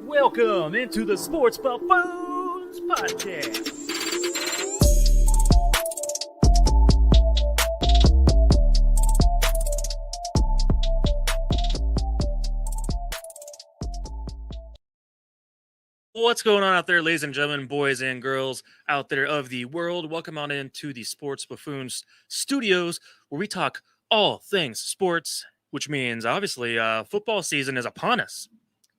Welcome into the Sports Buffoons podcast. What's going on out there, ladies and gentlemen, boys and girls out there of the world? Welcome on into the Sports Buffoons studios, where we talk all things sports, which means obviously football season is upon us.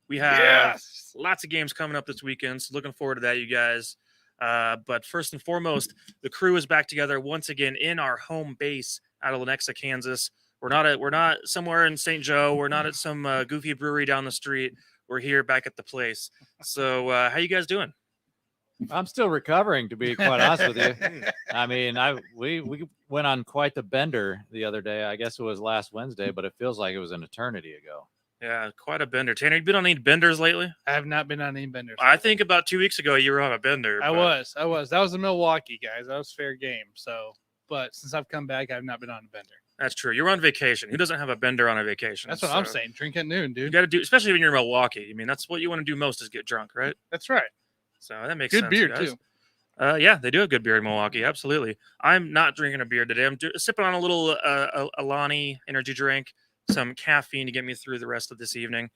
We have lots of games coming up this weekend, so looking forward to that, you guys. But first and foremost, the crew is back together once again in our home base out of Lenexa, Kansas. We're not somewhere in St. Joe. We're not at some goofy brewery down the street. We're here back at the place. So how you guys doing? I'm still recovering, to be quite honest with you. I mean, we went on quite the bender the other day. I guess it was last Wednesday, but it feels like it was an eternity ago. Yeah, quite a bender. Tanner, you been on any benders lately? I have not been on any benders. I think about 2 weeks ago you were on a bender. I was. That was in Milwaukee, guys. That was fair game. So, but since I've come back, I've not been on a bender. That's true. You're on vacation. Who doesn't have a bender on a vacation? That's what I'm saying. Drink at noon, dude. You got to do, especially when you're in Milwaukee. I mean, that's what you want to do most is get drunk, right? That's right. So that makes good sense. Beer guys. too. Yeah, they do have good beer in Milwaukee. Absolutely. I'm not drinking a beer today. I'm sipping on a little Alani energy drink, some caffeine to get me through the rest of this evening.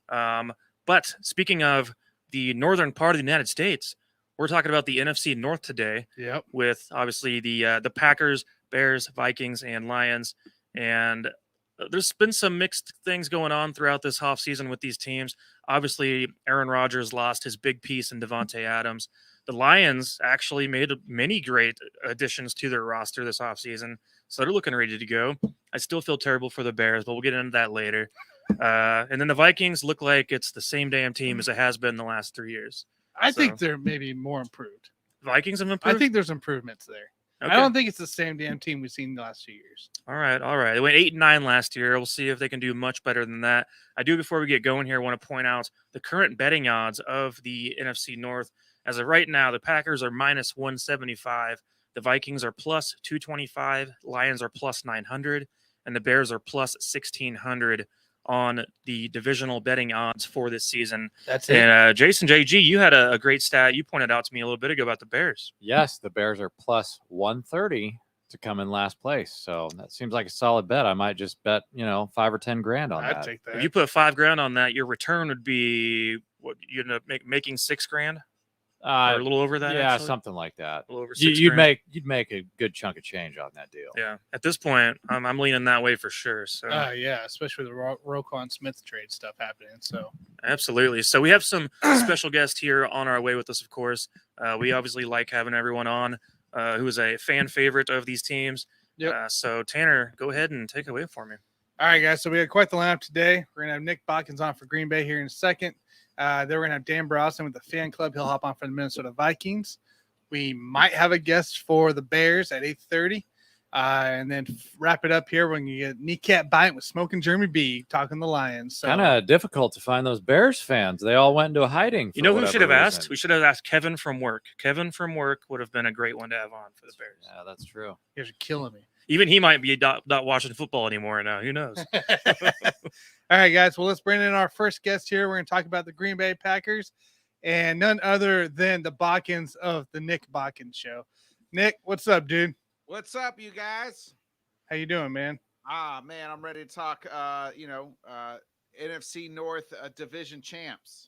But speaking of the northern part of the United States, we're talking about the NFC North today. Yep. With obviously the Packers, Bears, Vikings, and Lions. And there's been some mixed things going on throughout this offseason with these teams. Obviously, Aaron Rodgers lost his big piece in Devontae Adams. The Lions actually made many great additions to their roster this offseason, so they're looking ready to go. I still feel terrible for the Bears, but we'll get into that later. And then the Vikings look like it's the same damn team as it has been the last 3 years. I think they're maybe more improved. Vikings have improved? I think there's improvements there. Okay. I don't think it's the same damn team we've seen the last 2 years. All right. They went 8-9 last year. We'll see if they can do much better than that. I do, before we get going here, want to point out the current betting odds of the NFC North. As of right now, the Packers are minus 175. The Vikings are plus 225. Lions are plus 900. And the Bears are plus 1,600 on the divisional betting odds for this season. That's it. And Jason JG, you had a great stat you pointed out to me a little bit ago about the Bears. Yes, the Bears are plus 130 to come in last place. So that seems like a solid bet. I might just bet, 5 or 10 grand on that. I'd take that. If you put $5,000 on that, your return would be what you end up making $6,000. Or a little over that. Yeah, actually? something like that. A little over you'd $6,000. you'd make a good chunk of change on that deal. Yeah, at this point, I'm leaning that way for sure. So yeah, especially with the Roquan Smith trade stuff happening. So absolutely. So we have some special guests here on our way with us. Of course, we obviously like having everyone on who is a fan favorite of these teams. Yep. So Tanner, go ahead and take it away for me. All right, guys. So we had quite the lineup today. We're gonna have Nick Bodkins on for Green Bay here in a second. Then we're going to have Dan Brosnan with the fan club. He'll hop on for the Minnesota Vikings. We might have a guest for the Bears at 8:30. And then wrap it up here when you get Kneecap Bite with Smokin Jeremy B talking the Lions. So, kind of difficult to find those Bears fans. They all went into hiding. You know who we should have asked? We should have asked Kevin from work. Kevin from work would have been a great one to have on for the Bears. Yeah, that's true. You guys are killing me. Even he might be not watching football anymore now. Who knows? All right, guys. Well, let's bring in our first guest here. We're going to talk about the Green Bay Packers and none other than the Bodkins of the Nick Bodkins Show. Nick, what's up, dude? What's up, you guys? How you doing, man? Man, I'm ready to talk, NFC North division champs.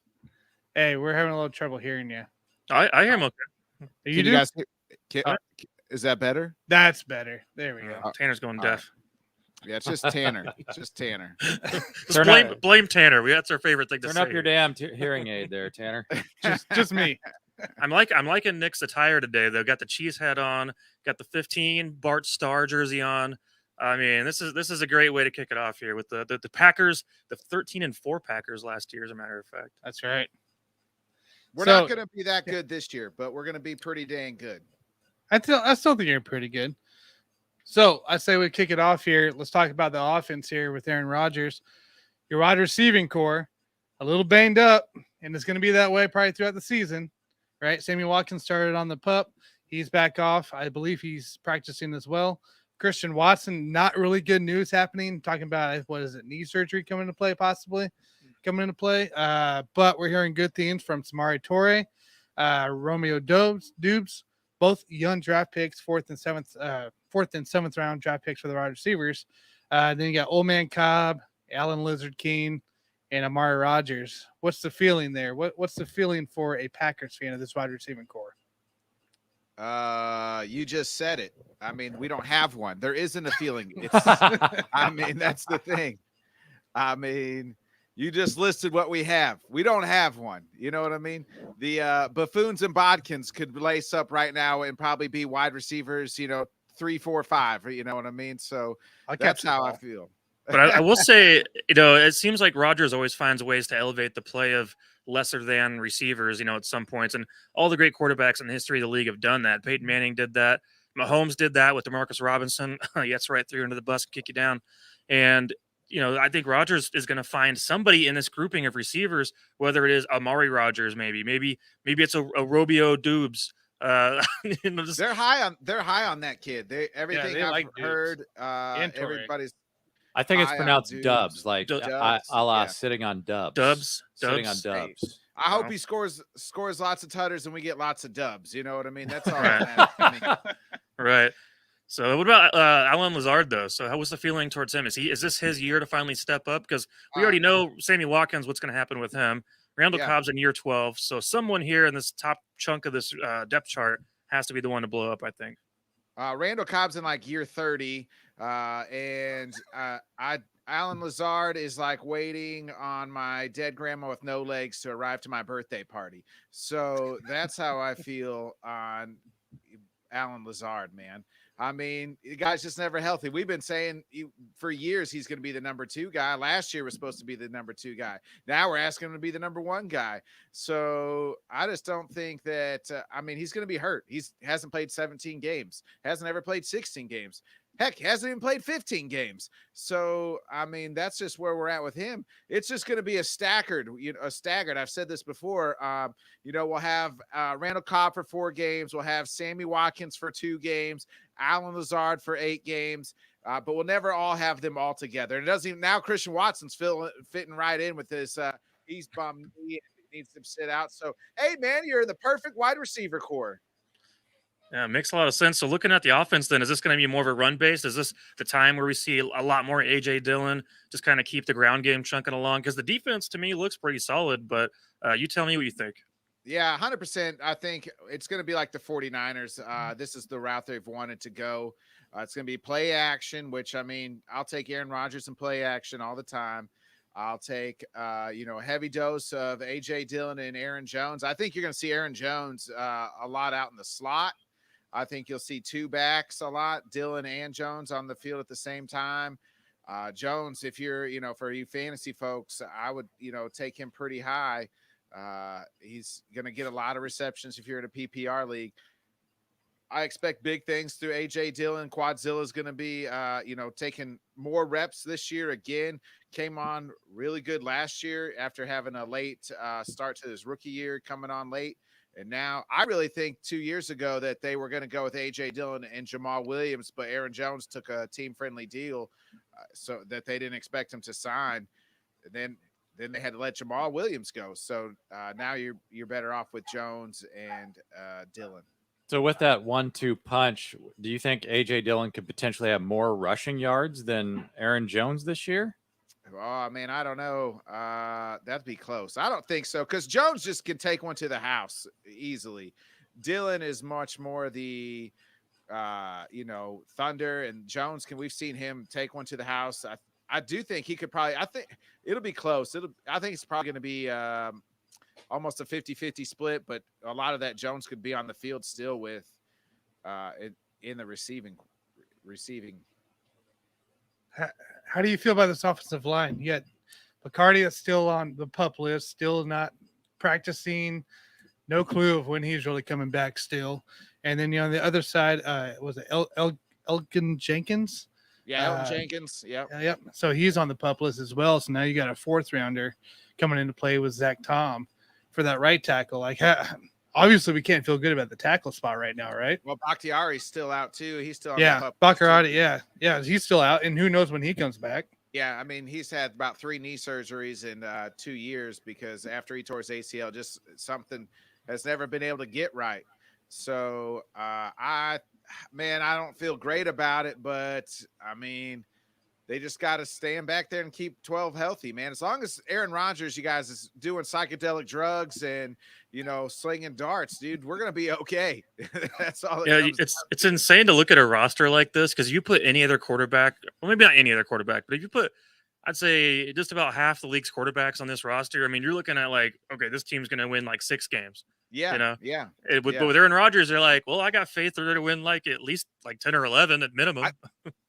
Hey, we're having a little trouble hearing you. I hear him okay. You guys is that better? That's better. There we go. Tanner's going deaf. Yeah, it's just Tanner. Just Tanner. Just blame Tanner. That's our favorite thing to say. Turn up your damn hearing aid there, Tanner. just me. I'm liking Nick's attire today, though. Got the cheese head on, got the 15 Bart Starr jersey on. I mean, this is a great way to kick it off here with the Packers, the 13-4 Packers last year, as a matter of fact. That's right. We're not going to be that good this year, but we're going to be pretty dang good. I still think you're pretty good. So I say we kick it off here. Let's talk about the offense here with Aaron Rodgers. Your wide receiving core, a little banged up, and it's going to be that way probably throughout the season, right? Sammy Watkins started on the PUP. He's back off. I believe he's practicing as well. Christian Watson, not really good news happening. Talking about, knee surgery coming into play possibly. coming into play. But we're hearing good things from Samari Torre, Romeo Dubes, both young draft picks, fourth and seventh round draft picks for the wide receivers. Then you got Old Man Cobb, Alan Lizard King, and Amari Rogers. What's the feeling there? What's the feeling for a Packers fan of this wide receiving core? You just said it. I mean, we don't have one. There isn't a feeling. I mean, that's the thing. I mean, you just listed what we have. We don't have one. You know what I mean? The Buffoons and Bodkins could lace up right now and probably be wide receivers, 3, 4, 5. You know what I mean? So that's how I feel. But I will say, it seems like Rodgers always finds ways to elevate the play of lesser than receivers, at some points. And all the great quarterbacks in the history of the league have done that. Peyton Manning did that. Mahomes did that with DeMarcus Robinson. He gets right through into the bus and kick you down. And, I think Rodgers is going to find somebody in this grouping of receivers, whether it is Amari Rodgers, maybe it's a Romeo Dubes. They're high on that kid. Everything I've like heard, everybody's. I think it's pronounced Dubs, like Dubs, a la yeah. Sitting on Dubs. Dubs. Sitting on Dubs. I hope he scores lots of tutters and we get lots of dubs. You know what I mean? That's all that matters to me. Right. So what about Alan Lazard though? So how was the feeling towards him? Is this his year to finally step up? Because we already know Sammy Watkins, what's going to happen with him. Randall Cobb's in year 12. So someone here in this top chunk of this depth chart has to be the one to blow up, I think. Randall Cobb's in like year 30. Alan Lazard is like waiting on my dead grandma with no legs to arrive to my birthday party. So that's how I feel on Alan Lazard, man. I mean, the guy's just never healthy. We've been saying for years he's going to be the number 2 guy. Last year was supposed to be the number 2 guy. Now we're asking him to be the number 1 guy. So I just don't think that, he's going to be hurt. He hasn't played 17 games, hasn't ever played 16 games. Heck, hasn't even played 15 games. So, that's just where we're at with him. It's just going to be a staggered. I've said this before. We'll have Randall Cobb for 4 games. We'll have Sammy Watkins for 2 games, Alan Lazard for 8 games. But we'll never all have them all together. It doesn't even now. Christian Watson's fitting right in with this. He's bummed. He needs to sit out. So, hey, man, you're in the perfect wide receiver core. Yeah, it makes a lot of sense. So looking at the offense, then, is this going to be more of a run base? Is this the time where we see a lot more A.J. Dillon just kind of keep the ground game chunking along? Because the defense, to me, looks pretty solid. But you tell me what you think. Yeah, 100%. I think it's going to be like the 49ers. This is the route they've wanted to go. It's going to be play action, which, I'll take Aaron Rodgers and play action all the time. I'll take, a heavy dose of A.J. Dillon and Aaron Jones. I think you're going to see Aaron Jones a lot out in the slot. I think you'll see 2 backs a lot, Dillon and Jones on the field at the same time. Jones, if you're, for you fantasy folks, I would, take him pretty high. He's going to get a lot of receptions if you're in a PPR league. I expect big things through A.J. Dillon. Quadzilla is going to be, taking more reps this year. Again, came on really good last year after having a late start to his rookie year, coming on late. And now I really think 2 years ago that they were going to go with A.J. Dillon and Jamal Williams, but Aaron Jones took a team-friendly deal so that they didn't expect him to sign. And then they had to let Jamal Williams go. So now you're better off with Jones and Dillon. So with that 1-2 punch, do you think A.J. Dillon could potentially have more rushing yards than Aaron Jones this year? Oh, man, I don't know. That'd be close. I don't think so, because Jones just can take one to the house easily. Dillon is much more the, thunder, and Jones we've seen him take one to the house. I do think he could probably. I think it'll be close. I think it's probably going to be almost a 50-50 split, but a lot of that Jones could be on the field still with in the receiving. How do you feel about this offensive line? Yet Bacardi is still on the PUP list, still not practicing. No clue of when he's really coming back still. And then on the other side, was it Elgin Jenkins? Yeah, Elgin Jenkins. Yep. Yep. So he's on the PUP list as well. So now you got a 4th rounder coming into play with Zach Tom for that right tackle. Like, obviously, we can't feel good about the tackle spot right now, right? Well, Bakhtiari's still out too. He's still on the PUP. Bakhtiari, yeah, he's still out, and who knows when he comes back. Yeah, I mean, he's had about 3 knee surgeries in 2 years because after he tore his ACL, just something has never been able to get right. So, man, I don't feel great about it, but I mean, they just got to stand back there and keep 12 healthy, man. As long as Aaron Rodgers, you guys, is doing psychedelic drugs and, slinging darts, dude, we're going to be okay. That's all it Yeah, comes it's insane to look at a roster like this because you put any other quarterback, well, maybe not any other quarterback, but if you put, I'd say just about half the league's quarterbacks on this roster. I mean, you're looking at like, okay, this team's going to win like 6 games. Yeah, You know, yeah. But with Aaron Rodgers, they're like, well, I got faith they're going to win like at least like 10 or 11 at minimum.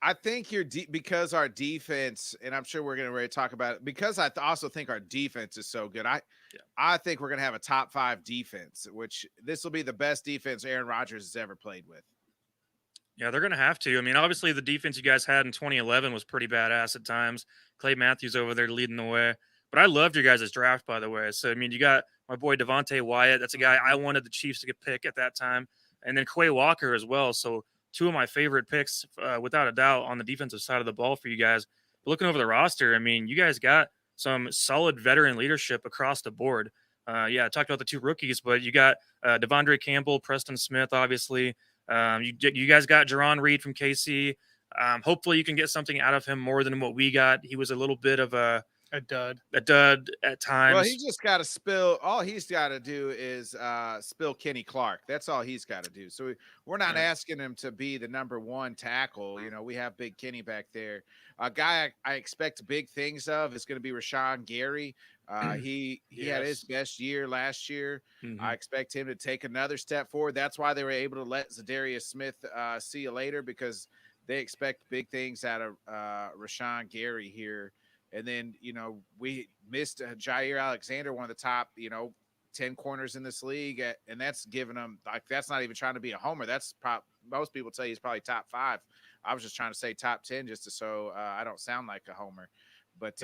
I think because our defense, and I'm sure we're going to really talk about it, because I also think our defense is so good. I think we're going to have a top 5 defense, which this will be the best defense Aaron Rodgers has ever played with. Yeah, they're going to have to. I mean, obviously the defense you guys had in 2011 was pretty badass at times. Clay Matthews over there leading the way. But I loved your guys' draft, by the way. So, I mean, you got my boy Devontae Wyatt. That's a guy I wanted the Chiefs to get pick at that time. And then Quay Walker as well. So, 2 of my favorite picks, without a doubt, on the defensive side of the ball for you guys. But looking over the roster, I mean, you guys got some solid veteran leadership across the board. I talked about the 2 rookies, but you got Devondre Campbell, Preston Smith, obviously. You guys got Jerron Reed from KC. Hopefully you can get something out of him more than what we got. He was a little bit of a dud at times. Well, he just got to spill. All he's got to do is spill Kenny Clark. That's all he's got to do. So we're not asking him to be the number 1 tackle. We have Big Kenny back there. A guy I expect big things of is going to be Rashawn Gary. He had his best year last year. Mm-hmm. I expect him to take another step forward. That's why they were able to let Zadarius Smith see you later, because they expect big things out of Rashawn Gary here. And then, we missed Jair Alexander, one of the top, 10 corners in this league. And that's giving them, like, that's not even trying to be a homer. That's most people tell you he's probably top 5. I was just trying to say top 10 just so I don't sound like a homer. But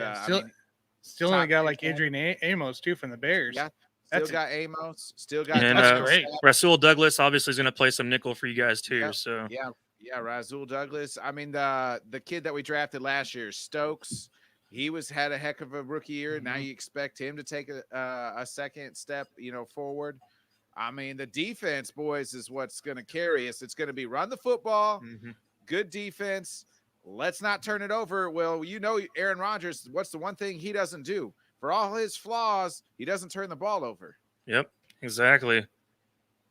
still only got like Adrian Amos too from the Bears. Yeah, still got Amos. Still got. And that's great. Rasul Douglas obviously is going to play some nickel for you guys too. Yeah, so yeah, Rasul Douglas. I mean, the kid that we drafted last year, Stokes. He had a heck of a rookie year. Now you expect him to take a second step, forward. I mean, the defense, boys, is what's going to carry us. It's going to be run the football, good defense. Let's not turn it over. Well, Aaron Rodgers, what's the one thing he doesn't do? For all his flaws, he doesn't turn the ball over. Yep, exactly.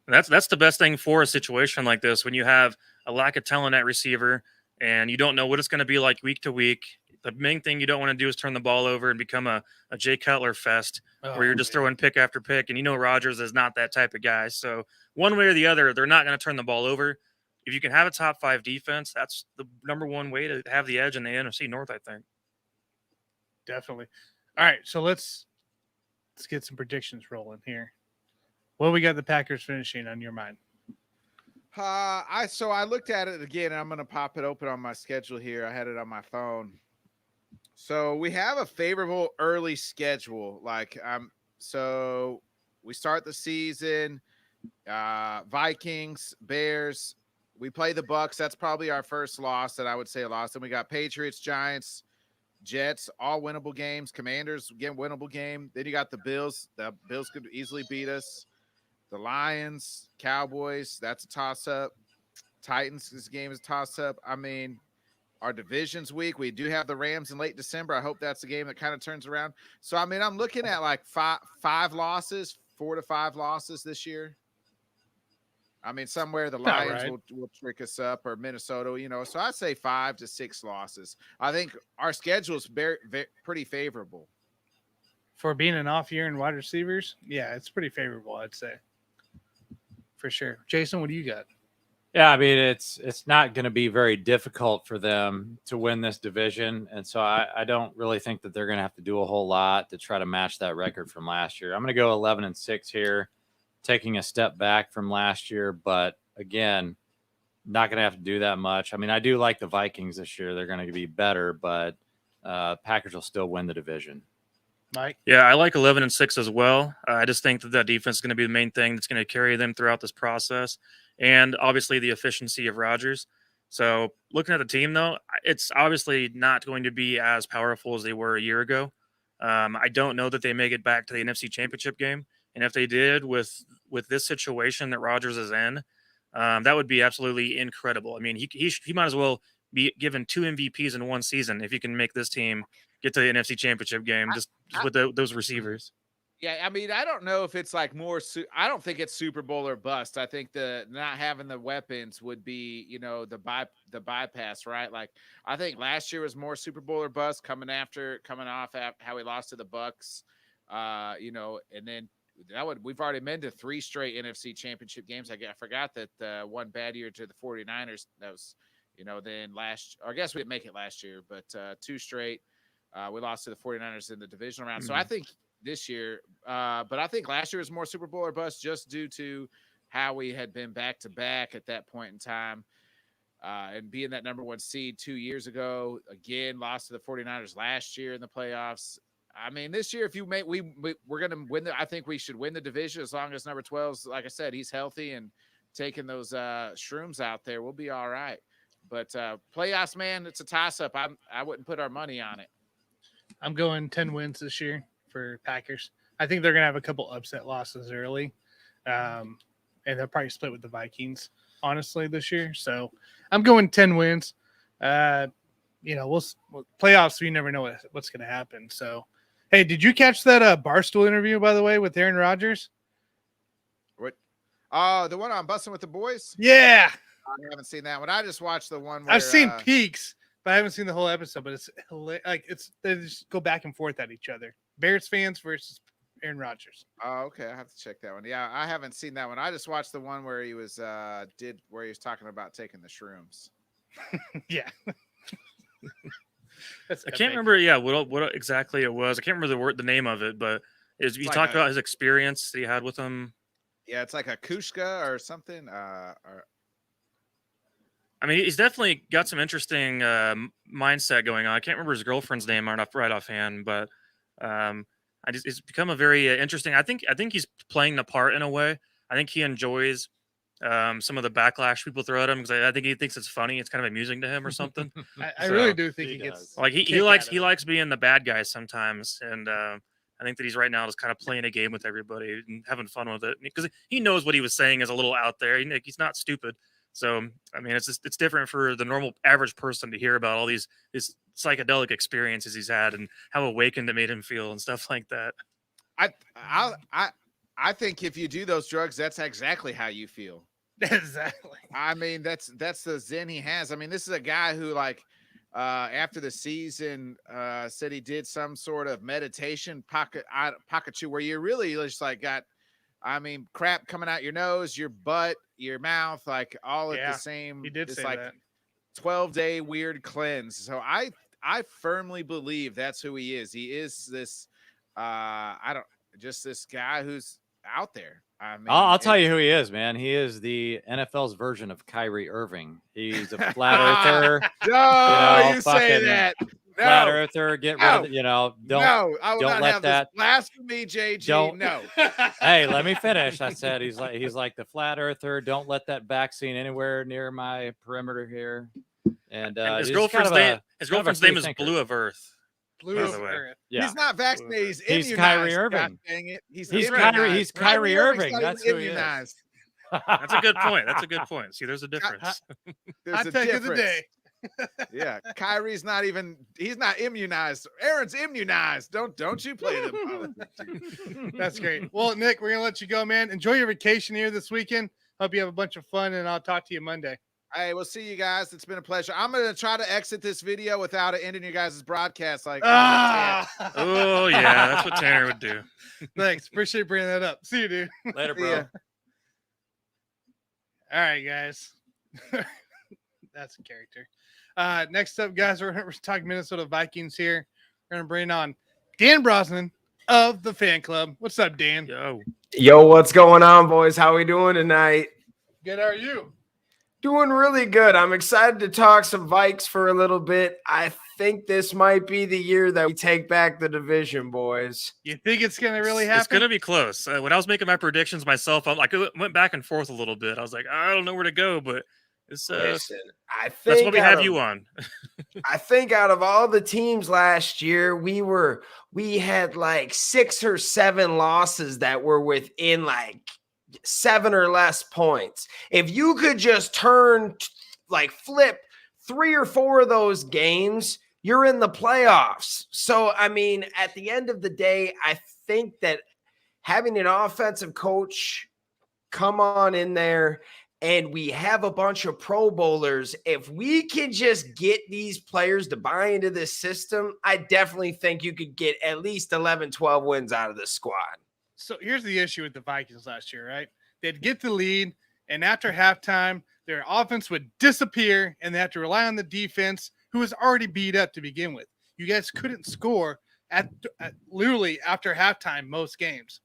That's the best thing for a situation like this, when you have a lack of talent at receiver and you don't know what it's going to be like week to week. The main thing you don't want to do is turn the ball over and become a Jay Cutler fest where you're just throwing pick after pick. And Rodgers is not that type of guy. So one way or the other, they're not going to turn the ball over. If you can have a top 5 defense, that's the number 1 way to have the edge in the NFC North, I think. Definitely. All right, so let's get some predictions rolling here. What we got the Packers finishing on your mind? I looked at it again, and I'm going to pop it open on my schedule here. I had it on my phone. So we have a favorable early schedule. So we start the season, Vikings, Bears. We play the Bucks. That's probably our first loss that I would say a loss. Then we got Patriots, Giants, Jets, all winnable games. Commanders, again, winnable game. Then you got the Bills. The Bills could easily beat us. The Lions, Cowboys, that's a toss-up. Titans, this game is a toss-up. I mean, our division's weak. We do have the Rams in late December. I hope that's a game that kind of turns around. So, I mean, I'm looking at like 4 to 5 losses this year. I mean, somewhere the Lions will trick us up, or Minnesota, So I say 5 to 6 losses. I think our schedule is pretty favorable. For being an off year in wide receivers, yeah, it's pretty favorable, I'd say. For sure. Jason, what do you got? Yeah, I mean, it's not going to be very difficult for them to win this division. And so I don't really think that they're going to have to do a whole lot to try to match that record from last year. I'm going to go 11-6 here, taking a step back from last year. But again, not going to have to do that much. I mean, I do like the Vikings this year. They're going to be better, but Packers will still win the division. Mike? Yeah, I like 11-6 as well. I just think that defense is going to be the main thing that's going to carry them throughout this process. And obviously the efficiency of Rodgers. So looking at the team, though, it's obviously not going to be as powerful as they were a year ago. I don't know that they make it back to the NFC Championship game, and if they did, with this situation that Rodgers is in, that would be absolutely incredible. I mean, he might as well be given 2 MVPs in one season if he can make this team get to the NFC Championship game just with those receivers. Yeah, I mean, I don't know if it's like more. I don't think it's Super Bowl or bust. I think the not having the weapons would be, the bypass, right? Like, I think last year was more Super Bowl or bust coming off how he lost to the Bucks, and then we've already been to 3 straight NFC Championship games. I forgot that one bad year to the 49ers. That was, then I guess we didn't make it last year, but 2 straight. We lost to the 49ers in the divisional round. So I think this year, but I think last year was more Super Bowl or bust just due to how we had been back to back at that point in time, and being that number 1 seed 2 years ago. Again, lost to the 49ers last year in the playoffs. I mean, this year, if you make, we're going to win. I think we should win the division as long as number 12's, like I said, he's healthy and taking those shrooms out there. We'll be all right. But playoffs, man, it's a toss up. I wouldn't put our money on it. I'm going 10 wins this year for Packers. I think they're going to have a couple upset losses early. And they'll probably split with the Vikings, honestly, this year. So I'm going 10 wins. We'll playoffs, you never know what's going to happen. So, hey, did you catch that Barstool interview, by the way, with Aaron Rodgers? What? The one on Busting with the Boys? Yeah. I haven't seen that one. I just watched the one where I've seen peaks, but I haven't seen the whole episode. But it's they just go back and forth at each other. Bears fans versus Aaron Rodgers. Oh, okay. I have to check that one. Yeah, I haven't seen that one. I just watched the one where he was talking about taking the shrooms. Yeah. I can't remember. Yeah, what exactly it was. I can't remember the name of it, but he talked about his experience that he had with him. Yeah, it's like a kushka or something. I mean, he's definitely got some interesting mindset going on. I can't remember his girlfriend's name right offhand, but it's become a very interesting. I think he's playing the part in a way. I think he enjoys some of the backlash people throw at him because I think he thinks it's funny. It's kind of amusing to him or something. I really do think he gets like he likes being the bad guy sometimes, and I think that he's right now just kind of playing a game with everybody and having fun with it because he knows what he was saying is a little out there. He's not stupid. So, I mean, it's different for the normal average person to hear about all these psychedelic experiences he's had and how awakened it made him feel and stuff like that. I think if you do those drugs, that's exactly how you feel. Exactly. I mean, that's the zen he has. I mean, this is a guy who after the season said he did some sort of meditation pocket chew where you really just got, crap coming out your nose, your butt, your mouth, like all at the same. He did say that. 12-day weird cleanse. So I firmly believe that's who he is. He is this this guy who's out there. I mean, I'll tell you who he is, man. He is the NFL's version of Kyrie Irving. He's a flat earther. No, you say that. Flat earther, get rid of it. Don't I will don't not let have that this blasphemy, JG. Don't. No. Hey, let me finish. I said he's like the flat earther. Don't let that vaccine anywhere near my perimeter here. And his girlfriend's name is Blue of Earth. Blue of Earth. Yeah. He's not vaccinated. He's Kyrie Irving. Dang it. He's Kyrie Irving. That's who he is. That's a good point. See, there's a difference. There's a difference. Of the day. Yeah, Kyrie's he's not immunized. Aaron's immunized. Don't you play them. That's great. Well, Nick, we're gonna let you go, man. Enjoy your vacation here this weekend. Hope you have a bunch of fun, and I'll talk to you Monday. Hey, we'll see you guys. It's been a pleasure. I'm gonna try to exit this video without it ending your guys' broadcast. Oh yeah, that's what Tanner would do. Thanks. Appreciate bringing that up. See you, dude. Later, bro. All right, guys. That's a character. Next up, guys, we're talking Minnesota Vikings here. We're going to bring on Dan Brosnan of the fan club. What's up, Dan? Yo, what's going on, boys? How we doing tonight? Good. How are you? Doing really good. I'm excited to talk some Vikes for a little bit. I think this might be the year that we take back the division, boys. You think it's going to really happen? It's going to be close. When I was making my predictions myself, I went back and forth a little bit. I was like, I don't know where to go, but It's Listen, I think that's what we out have of- you on. I think out of all the teams last year, we had like 6 or 7 losses that were within like 7 or less points. If you could just flip 3 or 4 of those games, you're in the playoffs. So, I mean, at the end of the day, I think that having an offensive coach come on in there and we have a bunch of Pro Bowlers, if we can just get these players to buy into this system, I definitely think you could get at least 11, 12 wins out of this squad. So here's the issue with the Vikings last year, right? They'd get the lead, and after halftime, their offense would disappear, and they have to rely on the defense, who was already beat up to begin with. You guys couldn't score at literally after halftime most games.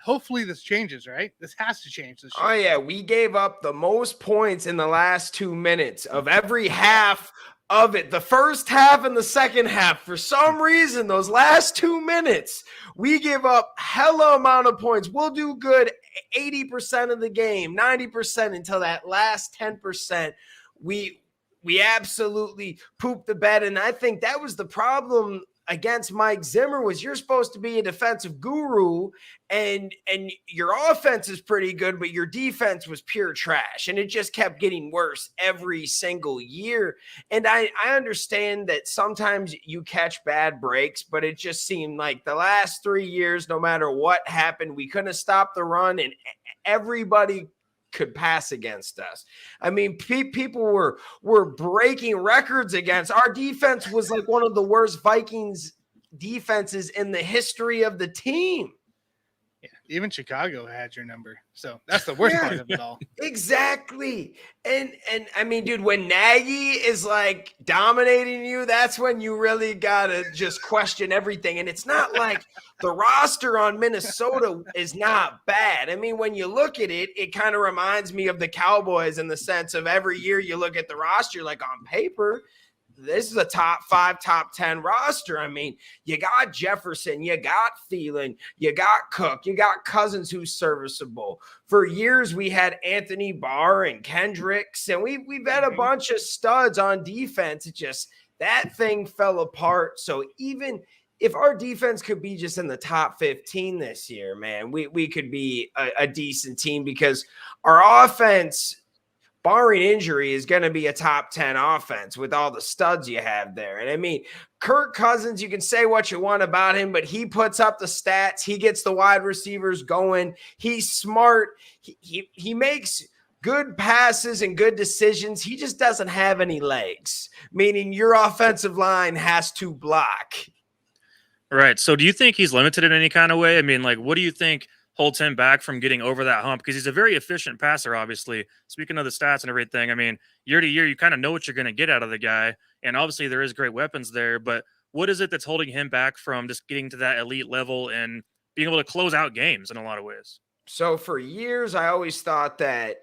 Hopefully this changes, right? This has to change this year. Oh, yeah. We gave up the most points in the last 2 minutes of every half of it. The first half and the second half. For some reason, those last 2 minutes, we give up hella amount of points. We'll do good 80% of the game, 90% until that last 10%. We absolutely pooped the bed. And I think that was the problem against Mike Zimmer was you're supposed to be a defensive guru and your offense is pretty good, but your defense was pure trash. And it just kept getting worse every single year. And I understand that sometimes you catch bad breaks, but it just seemed like the last 3 years, no matter what happened, we couldn't stop the run and everybody could pass against us. I mean, people were breaking records against our defense. Was like one of the worst Vikings defenses in the history of the team. Yeah, even Chicago had your number. So that's the worst part of it all. Exactly. And I mean, dude, when Nagy is like dominating you, that's when you really gotta just question everything. And it's not like the roster on Minnesota is not bad. I mean, when you look at it, it kind of reminds me of the Cowboys in the sense of every year you look at the roster, like on paper, this is a top 5, top 10 roster. I mean, you got Jefferson, you got Thielen, you got Cook, you got Cousins who's serviceable. For years, we had Anthony Barr and Kendricks, and we've had a bunch of studs on defense. It just, that thing fell apart. So even if our defense could be just in the top 15 this year, man, we could be a decent team because our offense, barring injury, is going to be a top 10 offense with all the studs you have there. And I mean, Kirk Cousins, you can say what you want about him, but he puts up the stats. He gets the wide receivers going. He's smart. He makes good passes and good decisions. He just doesn't have any legs, meaning your offensive line has to block. Right. So do you think he's limited in any kind of way? I mean, like, what do you think holds him back from getting over that hump? Because he's a very efficient passer, obviously. Speaking of the stats and everything, I mean, year to year, you kind of know what you're going to get out of the guy. And obviously there is great weapons there, but what is it that's holding him back from just getting to that elite level and being able to close out games in a lot of ways? So for years, I always thought that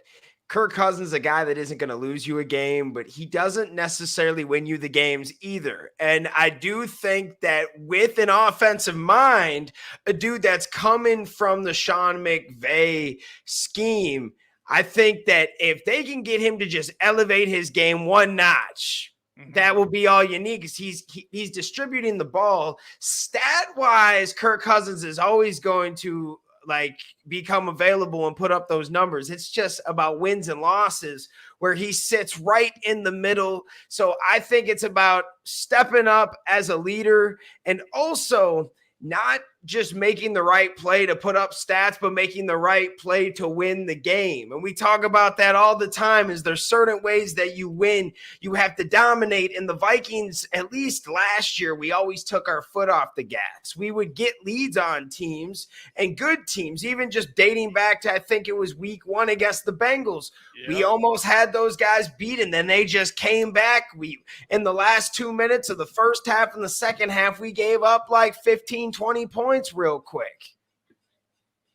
Kirk Cousins is a guy that isn't going to lose you a game, but he doesn't necessarily win you the games either. And I do think that with an offensive mind, a dude that's coming from the Sean McVay scheme, I think that if they can get him to just elevate his game one notch, that will be all you need because he's distributing the ball. Stat-wise, Kirk Cousins is always going to like become available and put up those numbers. It's just about wins and losses where he sits right in the middle. So I think it's about stepping up as a leader and also not just making the right play to put up stats, but making the right play to win the game. And we talk about that all the time is there's certain ways that you win. You have to dominate. And the Vikings, at least last year, we always took our foot off the gas. We would get leads on teams and good teams, even just dating back to, I think it was week 1 against the Bengals. Yep. We almost had those guys beat, and then they just came back. In the last 2 minutes of the first half and the second half, we gave up like 15, 20 points real quick.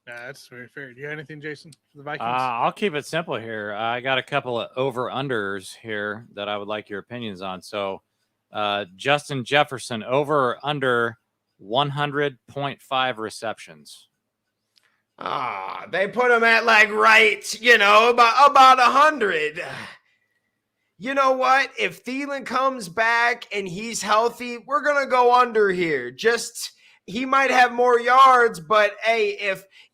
That's very fair. Do you have anything, Jason, for the Vikings? I'll keep it simple here. I got a couple of over-unders here that I would like your opinions on. So Justin Jefferson, over or under 100.5 receptions. They put him at like about 100. you know what? If Thielen comes back and he's healthy, we're going to go under here. He might have more yards, but hey,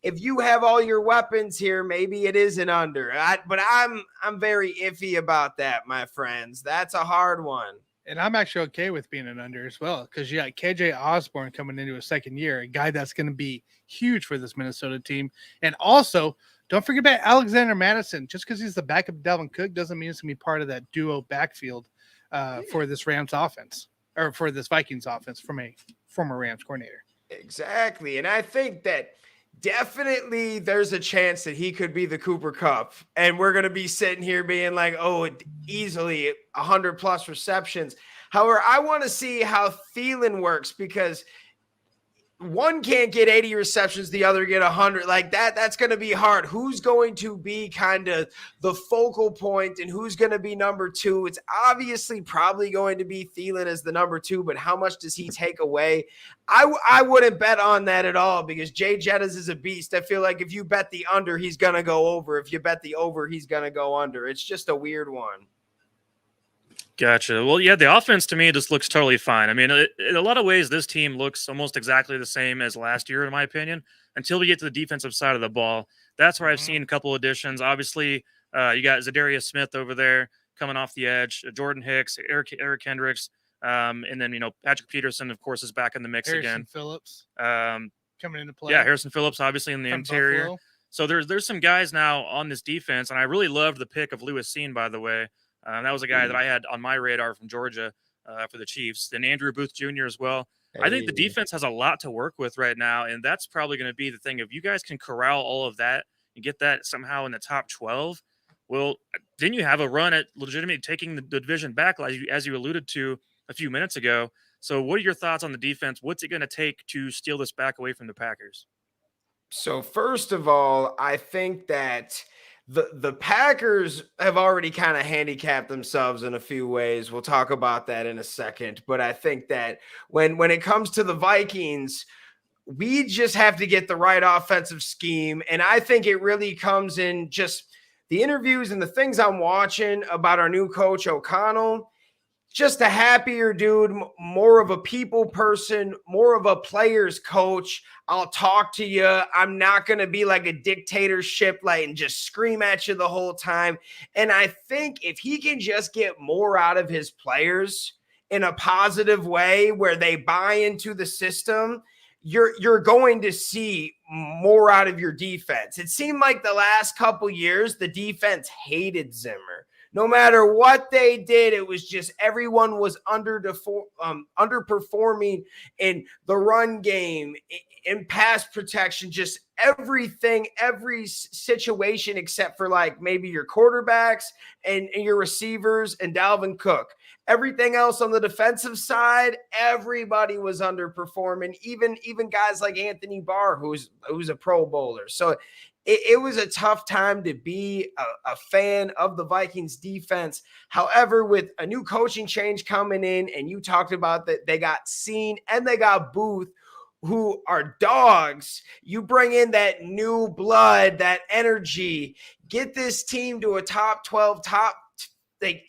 if you have all your weapons here, maybe it is an under. But I'm very iffy about that, my friends. That's a hard one. And I'm actually okay with being an under as well, because you got KJ Osborne coming into a second year, a guy that's going to be huge for this Minnesota team. And also, don't forget about Alexander Madison. Just because he's the backup of Dalvin Cook doesn't mean it's going to be part of that duo backfield for this Rams offense, or for this Vikings offense from a former Rams coordinator. Exactly. And I think that definitely there's a chance that he could be the Cooper Kupp. And we're going to be sitting here being like, oh, easily 100+ receptions. However, I want to see how Thielen works, because one can't get 80 receptions, the other get 100. Like that's going to be hard. Who's going to be kind of the focal point and who's going to be number 2? It's obviously probably going to be Thielen as the number 2, but how much does he take away? I wouldn't bet on that at all, because Jay Jettas is a beast. I feel like if you bet the under, he's going to go over. If you bet the over, he's going to go under. It's just a weird one. Gotcha. Well, yeah, the offense to me just looks totally fine. I mean, in a lot of ways, this team looks almost exactly the same as last year, in my opinion, until we get to the defensive side of the ball. That's where I've seen a couple additions. Obviously, you got Zadarius Smith over there coming off the edge, Jordan Hicks, Eric Hendricks, and then, Patrick Peterson, of course, is back in the mix Harrison again. Phillips Coming into play. Yeah, Harrison Phillips, obviously, in the interior. Buffalo. So there's some guys now on this defense, and I really loved the pick of Lewis Seen, by the way. That was a guy that I had on my radar from Georgia for the Chiefs. And Andrew Booth Jr. as well. Hey. I think the defense has a lot to work with right now, and that's probably going to be the thing. If you guys can corral all of that and get that somehow in the top 12, well, then you have a run at legitimately taking the division back, as you alluded to a few minutes ago. So what are your thoughts on the defense? What's it going to take to steal this back away from the Packers? So first of all, I think that the Packers have already kind of handicapped themselves in a few ways. We'll talk about that in a second. But I think that when it comes to the Vikings, we just have to get the right offensive scheme. And I think it really comes in just the interviews and the things I'm watching about our new coach, O'Connell. Just a happier dude, more of a people person, more of a player's coach. I'll talk to you. I'm not going to be like a dictatorship, and just scream at you the whole time. And I think if he can just get more out of his players in a positive way where they buy into the system, you're going to see more out of your defense. It seemed like the last couple years, the defense hated Zimmer. No matter what they did, it was just everyone was underperforming in the run game, in pass protection, just everything, every situation except for maybe your quarterbacks and your receivers and Dalvin Cook. Everything else on the defensive side, everybody was underperforming, even guys like Anthony Barr, who's a Pro Bowler. So it was a tough time to be a fan of the Vikings defense. However, with a new coaching change coming in, and you talked about that they got Seen and they got Booth, who are dogs, you bring in that new blood, that energy, get this team to a top 12,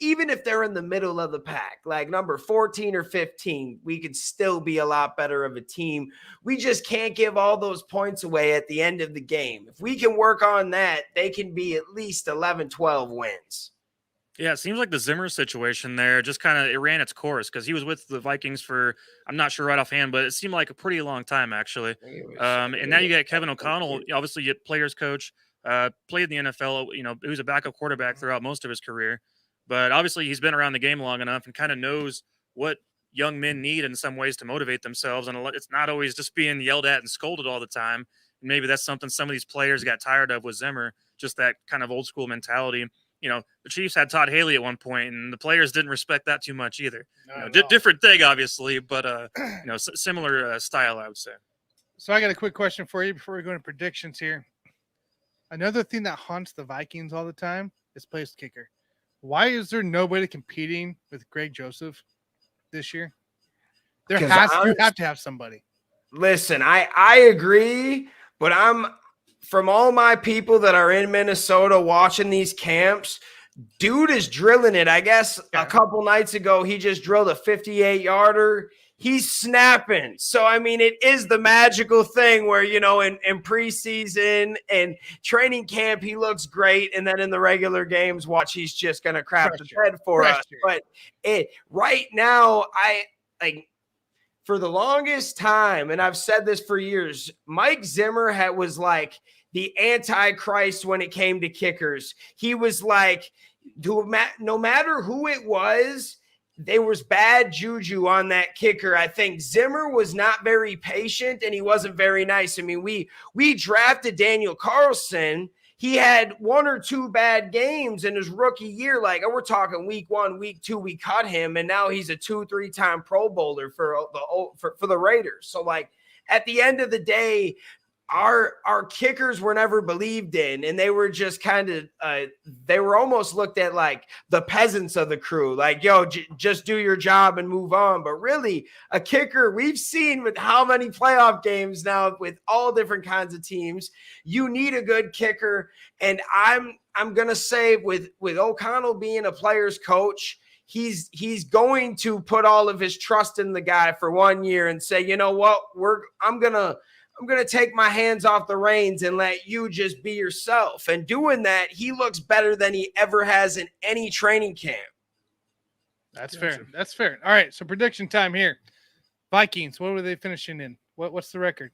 even if they're in the middle of the pack, like number 14 or 15, we could still be a lot better of a team. We just can't give all those points away at the end of the game. If we can work on that, they can be at least 11, 12 wins. Yeah, it seems like the Zimmer situation there just it ran its course, because he was with the Vikings for, I'm not sure right offhand, but it seemed like a pretty long time, actually. And now you got Kevin O'Connell, obviously you players coach, played in the NFL, he was a backup quarterback throughout most of his career. But obviously he's been around the game long enough and kind of knows what young men need in some ways to motivate themselves. And it's not always just being yelled at and scolded all the time. And maybe that's something some of these players got tired of with Zimmer, just that kind of old school mentality. The Chiefs had Todd Haley at one point, and the players didn't respect that too much either. Different thing, obviously, but similar style, I would say. So I got a quick question for you before we go into predictions here. Another thing that haunts the Vikings all the time is place kicker. Why is there nobody competing with Greg Joseph this year? You have to have somebody. Listen, I agree, but from all my people that are in Minnesota watching these camps, dude is drilling it. I guess a couple nights ago, he just drilled a 58-yarder. He's snapping. So, I mean, it is the magical thing where, in preseason and training camp, he looks great. And then in the regular games, watch, he's just going to crap the bed for us. But right now, for the longest time, and I've said this for years, Mike Zimmer was like the antichrist when it came to kickers. He was like, no matter who it was, there was bad juju on that kicker. I think Zimmer was not very patient and he wasn't very nice. I mean, we drafted Daniel Carlson. He had 1 or 2 bad games in his rookie year. Like, we're talking week 1, week 2, we cut him, and now he's a 2-3 time Pro Bowler for the Raiders. So, like, at the end of the day, our kickers were never believed in, and they were just kind of they were almost looked at like the peasants of the crew, like, yo, just do your job and move on. But really, a kicker, we've seen with how many playoff games now with all different kinds of teams, you need a good kicker. And I'm gonna say with O'Connell being a player's coach, he's going to put all of his trust in the guy for 1 year and say, you know what, I'm going to take my hands off the reins and let you just be yourself. And doing that, he looks better than he ever has in any training camp. That's fair. That's fair. All right, so prediction time here. Vikings, what were they finishing in? What's the record?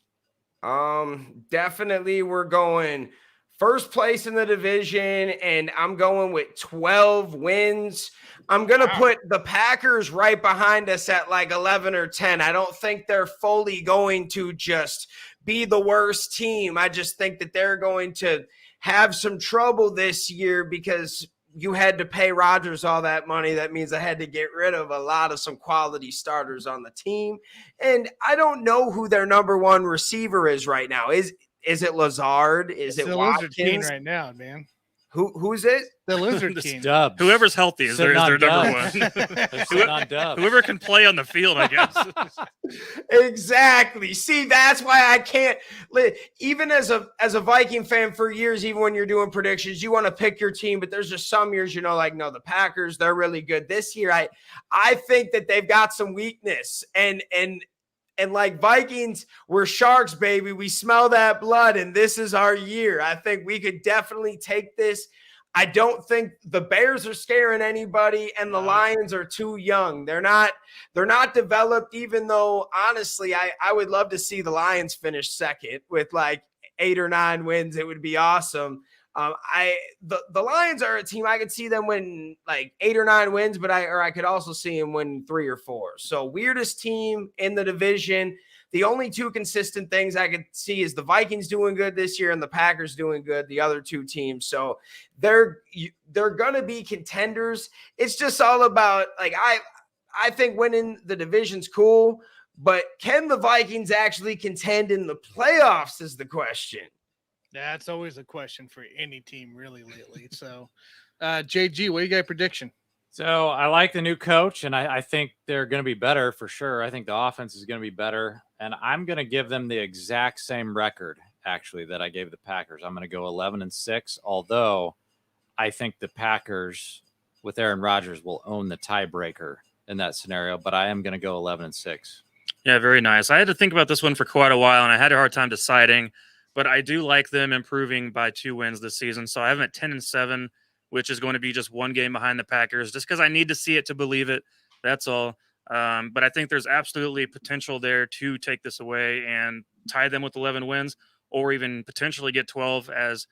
Definitely we're going first place in the division, and I'm going with 12 wins. I'm going to put the Packers right behind us at like 11 or 10. I don't think they're fully going to just be the worst team. I just think that they're going to have some trouble this year because you had to pay Rodgers all that money. That means I had to get rid of a lot of some quality starters on the team. And I don't know who their number 1 receiver is right now. Is it Lazard? Is it Lizard King Watkins right now, man? Who's it? The Lizard King. Dubs. Whoever's healthy is their number 1. Whoever can play on the field, I guess. Exactly. See, that's why I can't. Even as a Viking fan for years, even when you're doing predictions, you want to pick your team, but there's just some years, like, no, the Packers, they're really good. This year, I think that they've got some weakness, and like Vikings, we're sharks, baby. We smell that blood, and this is our year. I think we could definitely take this. I don't think the Bears are scaring anybody, and the Lions are too young. They're not developed, even though, honestly, I would love to see the Lions finish second with like 8 or 9 wins. It would be awesome. The Lions are a team I could see them win like 8 or 9 wins, but I could also see them win 3 or 4. So weirdest team in the division. The only 2 consistent things I could see is the Vikings doing good this year and the Packers doing good, the other 2 teams. So they're going to be contenders. It's just all about, like, I think winning the division's cool, but can the Vikings actually contend in the playoffs is the question. That's always a question for any team really lately. So, JG, what do you got prediction? So I like the new coach, and I think they're going to be better for sure. I think the offense is going to be better, and I'm going to give them the exact same record, actually, that I gave the Packers. I'm going to go 11-6, although I think the Packers with Aaron Rodgers will own the tiebreaker in that scenario, but I am going to go 11-6. Yeah, very nice. I had to think about this one for quite a while, and I had a hard time deciding, but I do like them improving by 2 wins this season. So I have them at 10-7, which is going to be just 1 game behind the Packers, just because I need to see it to believe it. That's all. But I think there's absolutely potential there to take this away and tie them with 11 wins, or even potentially get 12, as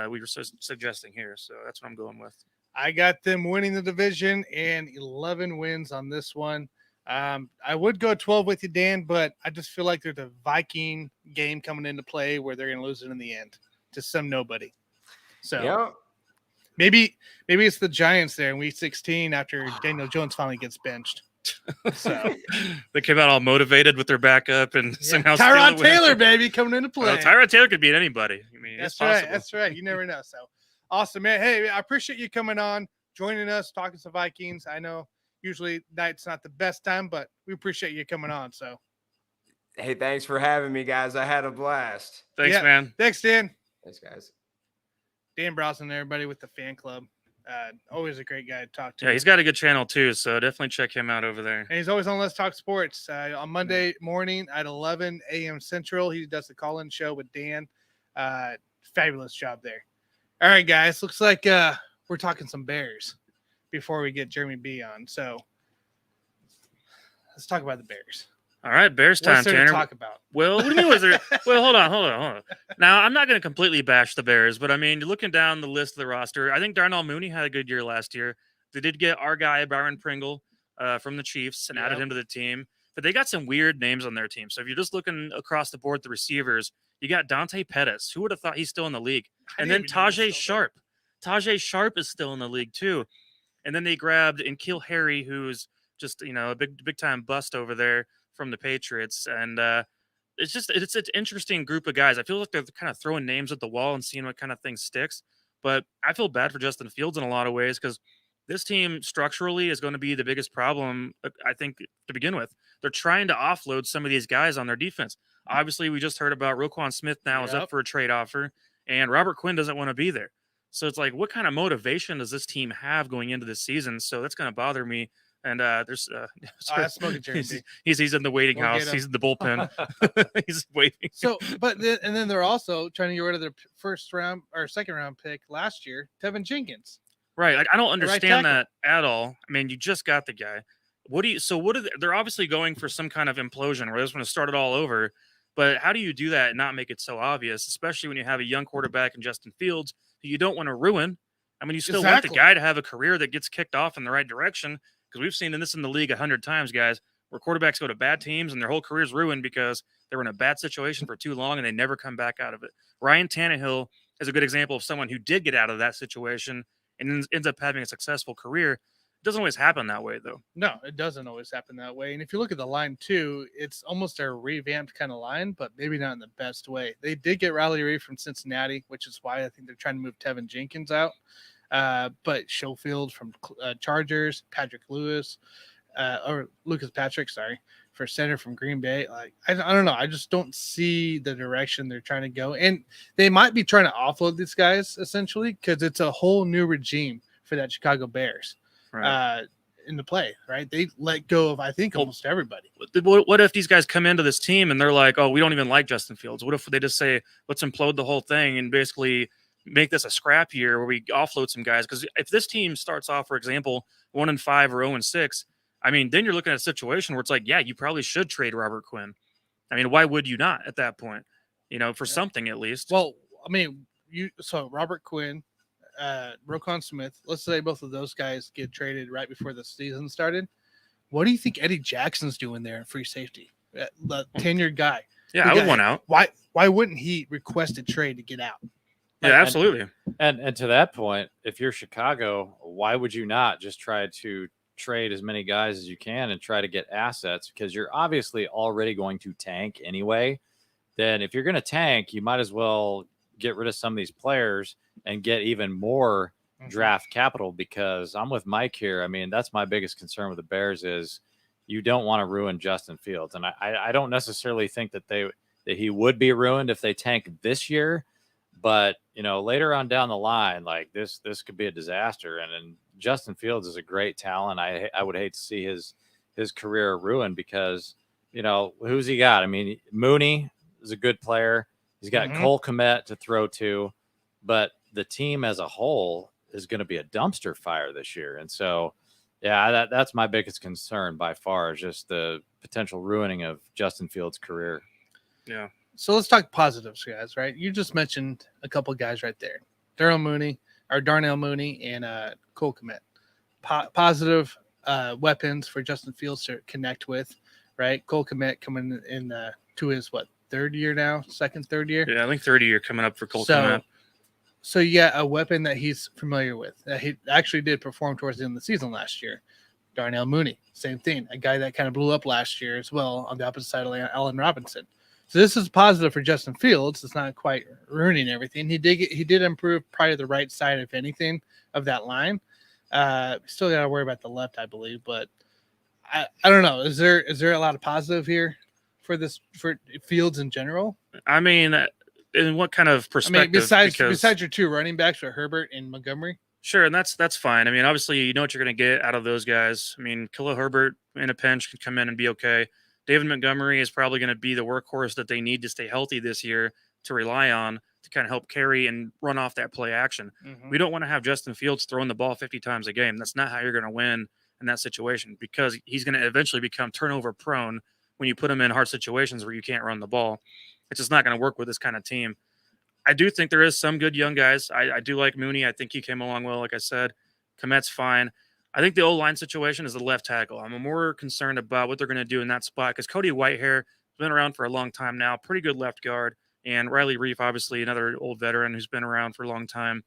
we were suggesting here. So that's what I'm going with. I got them winning the division and 11 wins on this one. I would go 12 with you, Dan, but I just feel like there's a Viking game coming into play where they're going to lose it in the end to some nobody. So yeah. Maybe it's the Giants there in week 16 after Daniel Jones finally gets benched. So they came out all motivated with their backup and somehow Tyrod Taylor, baby, coming into play. Well, Tyrod Taylor could beat anybody. I mean, that's it's possible. right. That's right. You never know. So awesome, man. Hey, I appreciate you coming on, joining us, talking to Vikings. I know usually night's not the best time, but we appreciate you coming on. So, hey, thanks for having me, guys. I had a blast. Thanks, man. Thanks, Dan. Thanks, guys. Dan Brosnan, everybody with the fan club. Always a great guy to talk to. Yeah, he's got a good channel too, so definitely check him out over there. And he's always on Let's Talk Sports on Monday morning at 11 a.m. Central. He does the call-in show with Dan. Fabulous job there. All right, guys. Looks like we're talking some Bears before we get Jeremy B on. So let's talk about the Bears. All right, Bears time, What's there Tanner. to talk about? Well, what do you mean was there? Well, hold on. Now, I'm not going to completely bash the Bears, but I mean, you're looking down the list of the roster. I think Darnell Mooney had a good year last year. They did get our guy Byron Pringle from the Chiefs and added him to the team, but they got some weird names on their team. So if you're just looking across the board, the receivers, you got Dante Pettis. Who would have thought he's still in the league? And then Tajay Sharp. Tajay Sharp is still in the league too. And then they grabbed N'Keal Harry, who's just a big time bust over there from the Patriots. And it's an interesting group of guys. I feel like they're kind of throwing names at the wall and seeing what kind of thing sticks. But I feel bad for Justin Fields in a lot of ways because this team structurally is going to be the biggest problem, I think, to begin with. They're trying to offload some of these guys on their defense. Obviously, we just heard about Roquan Smith now is up for a trade offer, and Robert Quinn doesn't want to be there. So it's like, what kind of motivation does this team have going into this season? So that's going to bother me. And there's Smokin he's in the waiting house. He's in the bullpen. He's waiting. So, then they're also trying to get rid of their first round or second round pick last year, Tevin Jenkins. Right. I don't understand that at all. I mean, you just got the guy. They're obviously going for some kind of implosion where they just want to start it all over. But how do you do that and not make it so obvious, especially when you have a young quarterback in Justin Fields who you don't want to ruin? I mean, you still want the guy to have a career that gets kicked off in the right direction. Because we've seen this in the league 100 times, guys, where quarterbacks go to bad teams and their whole career is ruined because they were in a bad situation for too long and they never come back out of it. Ryan Tannehill is a good example of someone who did get out of that situation and ends up having a successful career. It doesn't always happen that way, though. No, it doesn't always happen that way. And if you look at the line, too, it's almost a revamped kind of line, but maybe not in the best way. They did get Riley Reid from Cincinnati, which is why I think they're trying to move Tevin Jenkins out. But Schofield from Chargers, Patrick Lewis, or Lucas Patrick, for center from Green Bay. Like, I don't know. I just don't see the direction they're trying to go. And they might be trying to offload these guys, essentially, because it's a whole new regime for that Chicago Bears in the play, right? They let go of, I think, almost everybody. What if these guys come into this team and they're like, oh, we don't even like Justin Fields? What if they just say, let's implode the whole thing and basically – make this a scrap year where we offload some guys? Because if this team starts off, for example, 1-5 or 0-6, I mean, then you're looking at a situation where it's like, yeah, you probably should trade Robert Quinn. I mean, why would you not at that point? For something at least. Well, I mean, so Robert Quinn, Roquan Smith, let's say both of those guys get traded right before the season started. What do you think Eddie Jackson's doing there in free safety? The tenured guy. Yeah, I would want out. Why wouldn't he request a trade to get out? Yeah, absolutely. And to that point, if you're Chicago, why would you not just try to trade as many guys as you can and try to get assets? Because you're obviously already going to tank anyway. Then if you're going to tank, you might as well get rid of some of these players and get even more draft capital, because I'm with Mike here. I mean, that's my biggest concern with the Bears is you don't want to ruin Justin Fields. And I don't necessarily think that he would be ruined if they tank this year. But, later on down the line, like this could be a disaster. And Justin Fields is a great talent. I would hate to see his career ruined because, who's he got? I mean, Mooney is a good player. He's got Cole Kmet to throw to, but the team as a whole is going to be a dumpster fire this year. And so, yeah, that's my biggest concern by far, is just the potential ruining of Justin Fields' career. Yeah. So let's talk positives, guys, right? You just mentioned a couple of guys right there. Darnell Mooney and Cole Kmet. Positive weapons for Justin Fields to connect with, right? Cole Kmet coming in to his, third year now? Third year? Yeah, I think third year coming up for Cole Kmet. So you got a weapon that he's familiar with. He actually did perform towards the end of the season last year. Darnell Mooney, same thing. A guy that kind of blew up last year as well on the opposite side of Allen Robinson. So this is positive for Justin Fields. It's not quite ruining everything. He did improve probably the right side, if anything, of that line. Still got to worry about the left, I believe. But I don't know. Is there a lot of positive here for Fields in general? I mean, in what kind of perspective? Besides your two running backs, are Herbert and Montgomery. Sure, and that's fine. I mean, obviously, you know what you're going to get out of those guys. I mean, Khalil Herbert in a pinch can come in and be okay. David Montgomery is probably going to be the workhorse that they need to stay healthy this year to rely on to kind of help carry and run off that play action. We don't want to have Justin Fields throwing the ball 50 times a game. That's not how you're going to win in that situation, because he's going to eventually become turnover prone when you put him in hard situations where you can't run the ball. It's just not going to work with this kind of team. I do think there is some good young guys. I do like Mooney. I think he came along well, like I said. Komet's fine. I think the O-line situation is the left tackle. I'm more concerned about what they're going to do in that spot because Cody Whitehair has been around for a long time now, pretty good left guard. And Riley Reif, obviously, another old veteran who's been around for a long time.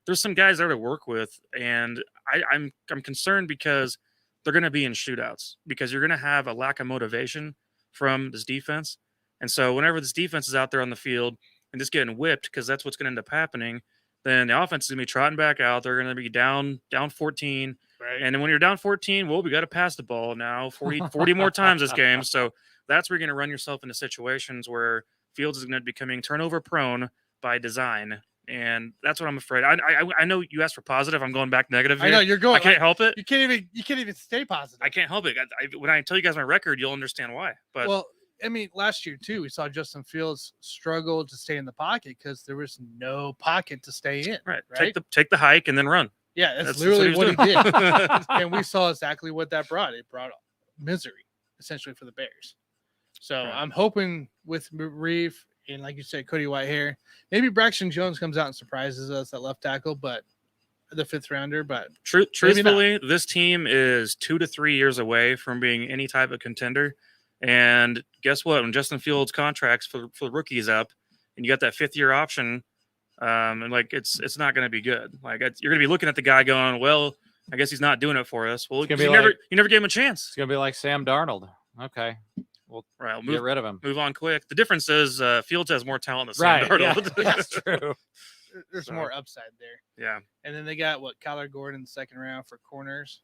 There's some guys there to work with, and I'm concerned because they're going to be in shootouts because you're going to have a lack of motivation from this defense. And so whenever this defense is out there on the field and just getting whipped, because that's what's going to end up happening, then the offense is going to be trotting back out. They're going to be down 14. Right. And then when you're down 14, well, we got to pass the ball now 40 more times this game. So that's where you're going to run yourself into situations where Fields is going to be becoming turnover prone by design. And that's what I'm afraid. I know you asked for positive. I'm going back negative here. I know you're going. I can't help it. You can't even stay positive. I can't help it. When I tell you guys my record, you'll understand why. But well, I mean, last year too, we saw Justin Fields struggle to stay in the pocket because there was no pocket to stay in. Right. Take the hike and then run. Yeah, that's literally what he did. And we saw exactly what that brought. It brought misery, essentially, for the Bears. So I'm hoping with Reef and, like you said, Cody Whitehair, maybe Braxton Jones comes out and surprises us at left tackle, but the 5th rounder. But truthfully, this team is 2 to 3 years away from being any type of contender. And guess what? When Justin Fields' contracts for rookies up, and you got that 5th-year option, and like it's not going to be good. Like you're going to be looking at the guy going, well, I guess he's not doing it for us. Well, you never gave him a chance. It's going to be like Sam Darnold. Okay. We'll get rid of him. Move on quick. The difference is Fields has more talent than Sam Darnold. Yeah, that's true. There's more upside there. Yeah. And then they got Kyler Gordon in the 2nd round for corners.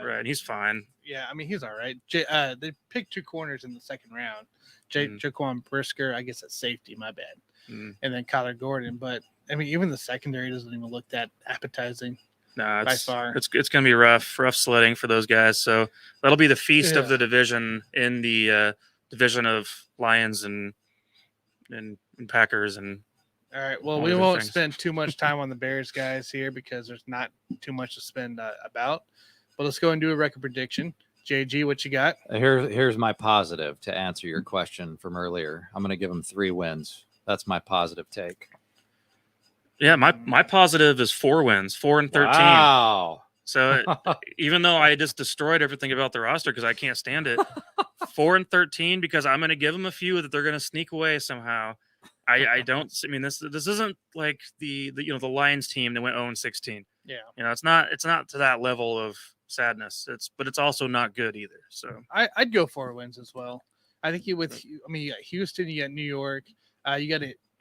Right. He's fine. Yeah. I mean, he's all right. They picked 2 corners in the 2nd round. Jaquan Brisker, I guess at safety, my bad. And then Kyler Gordon. But I mean, even the secondary doesn't even look that appetizing. No, by far. It's going to be rough sledding for those guys. So that'll be the feast of the division in the division of Lions and Packers. And all right. Well, we won't spend too much time on the Bears guys here because there's not too much to spend about. But let's go and do a record prediction. JG, what you got? Here's my positive to answer your question from earlier. I'm going to give them 3 wins. That's my positive take. Yeah, my positive is 4 wins, 4 and 13. Wow. So even though I just destroyed everything about the roster because I can't stand it, 4 and 13 because I'm going to give them a few that they're going to sneak away somehow. I mean this isn't like the Lions team that went 0-16. Yeah. It's not to that level of sadness. But it's also not good either. So I'd go 4 wins as well. I think you got Houston, you got New York,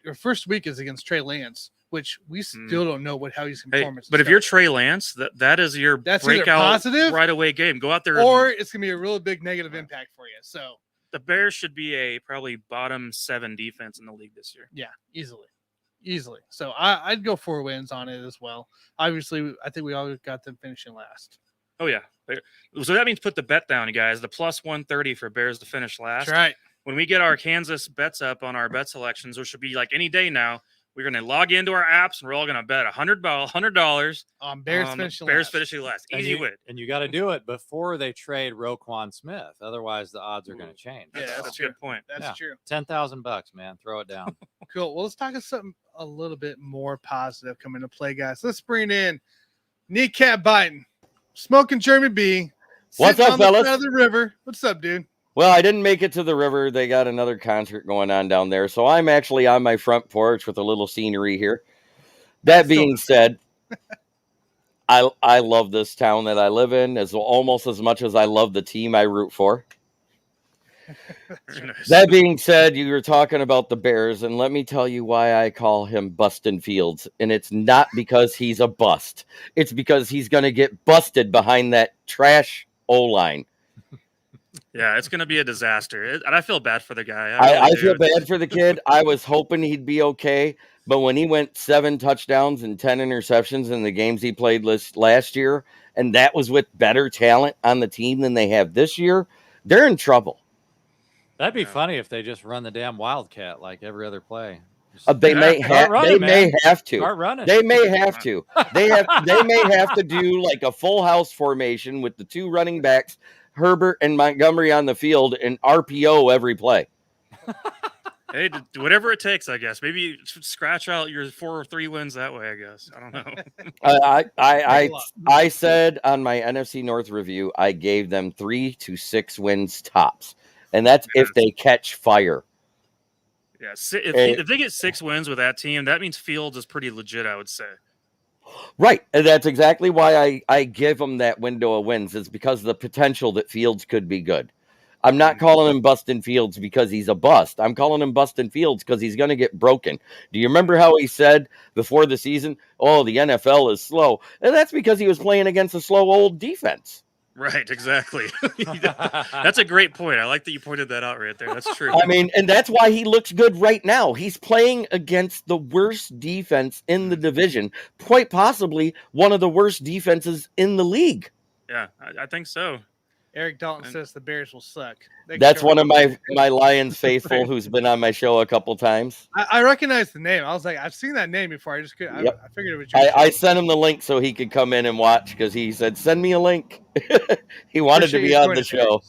your first week is against Trey Lance, which we still don't know how he's going to perform. But if you're Trey Lance, that is your breakout positive right away game. Go out there, or it's going to be a really big negative impact for you. So the Bears should be a probably bottom 7 defense in the league this year. Yeah, easily. So I'd go 4 wins on it as well. Obviously, I think we all got them finishing last. Oh yeah. So that means put the bet down, you guys. The plus 130 for Bears to finish last. That's right. When we get our Kansas bets up on our bet selections, which should be like any day now, we're going to log into our apps and we're all going to bet $100 on Bears finishing last. Easy win. And you got to do it before they trade Roquan Smith. Otherwise, the odds are going to change. Yeah, that's a good point. That's true. $10,000, man. Throw it down. Cool. Well, let's talk about something a little bit more positive coming to play, guys. Let's bring in Kneecap Biting, Smokin Jeremy B. What's up, fellas? Of the river. What's up, dude? Well, I didn't make it to the river. They got another concert going on down there. So I'm actually on my front porch with a little scenery here. That being said, I love this town that I live in almost as much as I love the team I root for. That being said, you were talking about the Bears, and let me tell you why I call him Bustin' Fields. And it's not because he's a bust. It's because he's going to get busted behind that trash O-line. Yeah, it's going to be a disaster. And I feel bad for the guy. I really feel do. bad for the kid. I was hoping he'd be okay, but when he went 7 touchdowns and 10 interceptions in the games he played last year, and that was with better talent on the team than they have this year, they're in trouble. That'd be Yeah. funny if they just run the damn Wildcat like every other play. They may have. running, may man. have to. Start running. They may have to. They may have to do like a full house formation with the 2 running backs, Herbert and Montgomery on the field, and RPO every play. Hey, whatever it takes, I guess. Maybe you should scratch out your 4 or 3 wins that way, I guess. I don't know. I said on my NFC North review, I gave them 3 to 6 wins tops, and that's if they catch fire. Yeah, if they get 6 wins with that team, that means Fields is pretty legit, I would say. Right, and that's exactly why I give them that window of wins. It's because of the potential that Fields could be good. I'm not calling him Bustin' Fields because he's a bust. I'm calling him Bustin' Fields because he's going to get broken. Do you remember how he said before the season, oh, the NFL is slow? And that's because he was playing against a slow old defense. Right, exactly. That's a great point. I like that you pointed that out right there. That's true. I mean, and that's why he looks good right now. He's playing against the worst defense in the division, quite possibly one of the worst defenses in the league. Yeah, I think so. Eric Dalton says the Bears will suck. That's one of my Lions faithful who's been on my show a couple times. I recognize the name. I was like, I've seen that name before. I just couldn't. Yep. I figured it was your I sent him the link so he could come in and watch because he said, send me a link. He wanted to be on the show.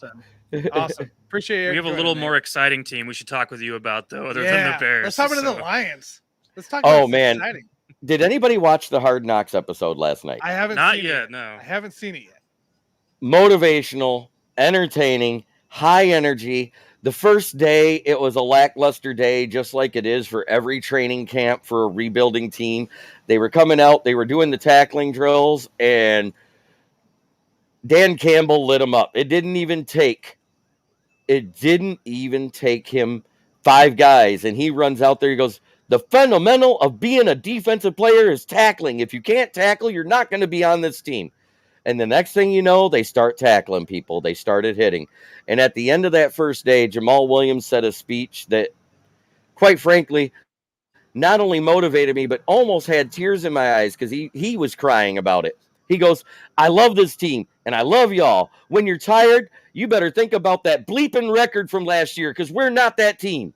Awesome. Appreciate it. We have a little more exciting team we should talk with you about, though, other than the Bears. Let's talk about the Lions. Let's talk about exciting. Did anybody watch the Hard Knocks episode last night? I haven't Not seen yet, it. no. I haven't seen it yet. Motivational, entertaining, high energy. The first day, it was a lackluster day, just like it is for every training camp for a rebuilding team. They were coming out, they were doing the tackling drills, and Dan Campbell lit them up. It didn't even take him 5 guys, and he runs out there, he goes, the fundamental of being a defensive player is tackling. If you can't tackle, you're not going to be on this team. And the next thing you know, they start tackling people. They started hitting. And at the end of that first day, Jamal Williams said a speech that, quite frankly, not only motivated me, but almost had tears in my eyes because he was crying about it. He goes, I love this team, and I love y'all. When you're tired, you better think about that bleeping record from last year because we're not that team.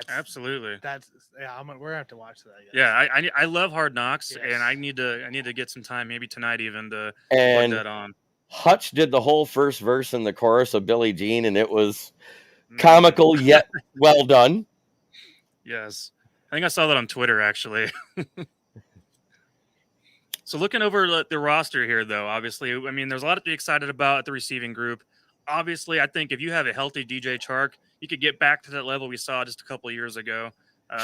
Absolutely. We're gonna have to watch that. Yeah, I love Hard Knocks, and I need to get some time, maybe tonight even, to put that on. Hutch did the whole first verse and the chorus of Billie Jean, and it was comical yet well done. Yes, I think I saw that on Twitter actually. So looking over the roster here, though, obviously, I mean, there's a lot to be excited about at the receiving group. Obviously, I think if you have a healthy DJ Chark, you could get back to that level we saw just a couple of years ago.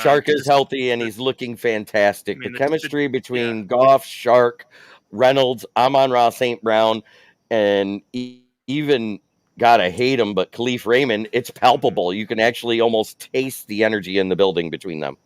Shark is healthy, and he's looking fantastic. The chemistry between Goff, Shark, Reynolds, Amon-Ra St. Brown, and even, God, I hate him, but Khalif Raymond, it's palpable. You can actually almost taste the energy in the building between them.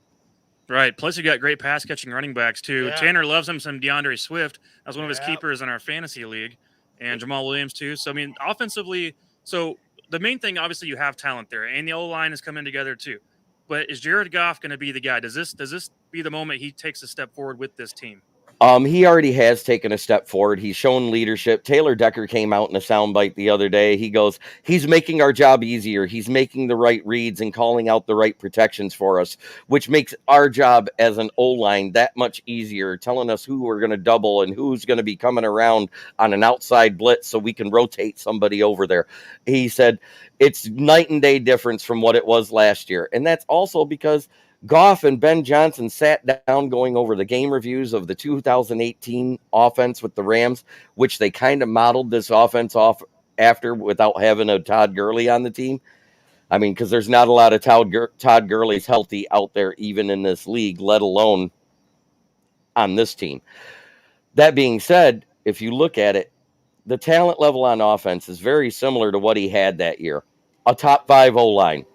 Right. Plus, you got great pass-catching running backs, too. Yeah. Tanner loves him some DeAndre Swift. That was one of his keepers in our fantasy league. And Jamal Williams, too. So, I mean, offensively, so the main thing, obviously, you have talent there. And the O-line is coming together, too. But is Jared Goff going to be the guy? Does this be the moment he takes a step forward with this team? He already has taken a step forward. He's shown leadership. Taylor Decker came out in a soundbite the other day. He goes, he's making our job easier. He's making the right reads and calling out the right protections for us, which makes our job as an O-line that much easier, telling us who we're going to double and who's going to be coming around on an outside blitz so we can rotate somebody over there. He said it's night and day difference from what it was last year. And that's also because Goff and Ben Johnson sat down going over the game reviews of the 2018 offense with the Rams, which they kind of modeled this offense off after without having a Todd Gurley on the team. I mean, because there's not a lot of Todd Gurley's healthy out there, even in this league, let alone on this team. That being said, if you look at it, the talent level on offense is very similar to what he had that year. A top 5 O-line,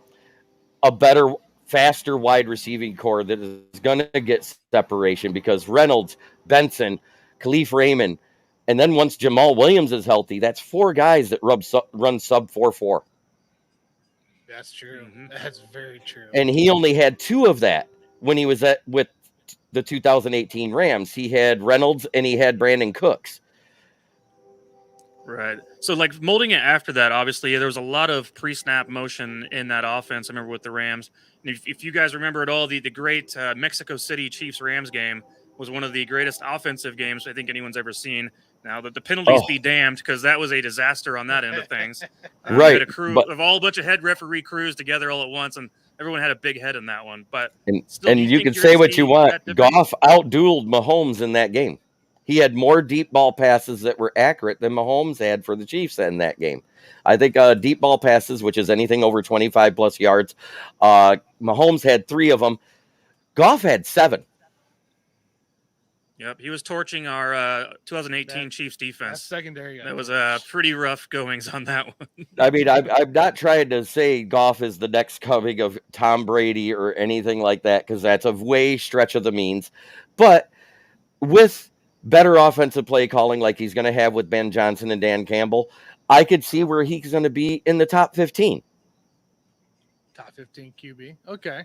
a better, faster wide receiving core that is going to get separation because Reynolds, Benson, Khalif Raymond, And then once Jamal Williams is healthy, that's 4 guys that run sub 4.4. That's true. Mhm. That's very true. And he only had 2 of that when he was with the 2018 Rams. He had Reynolds and he had Brandon Cooks. Right. So, like, molding it after that, obviously, there was a lot of pre-snap motion in that offense. I remember with the Rams. And if you guys remember at all, the great Mexico City Chiefs-Rams game was one of the greatest offensive games I think anyone's ever seen. Now, the penalties be damned, because that was a disaster on that end of things. We Right, had a crew but- of all a bunch of head referee crews together all at once, and everyone had a big head in that one. But And, still, do and you think can you're say what you seeing want. that difference? Goff outdueled Mahomes in that game. He had more deep ball passes that were accurate than Mahomes had for the Chiefs in that game. I think deep ball passes, which is anything over 25 plus yards, Mahomes had 3 of them. Goff had 7. Yep, he was torching our 2018 Chiefs That's defense. secondary. That was pretty rough goings on that one. I mean, I'm not trying to say Goff is the next coming of Tom Brady or anything like that, because that's a way stretch of the means. But with better offensive play calling like he's going to have with Ben Johnson and Dan Campbell, I could see where he's going to be in the top 15. Top 15 QB. Okay.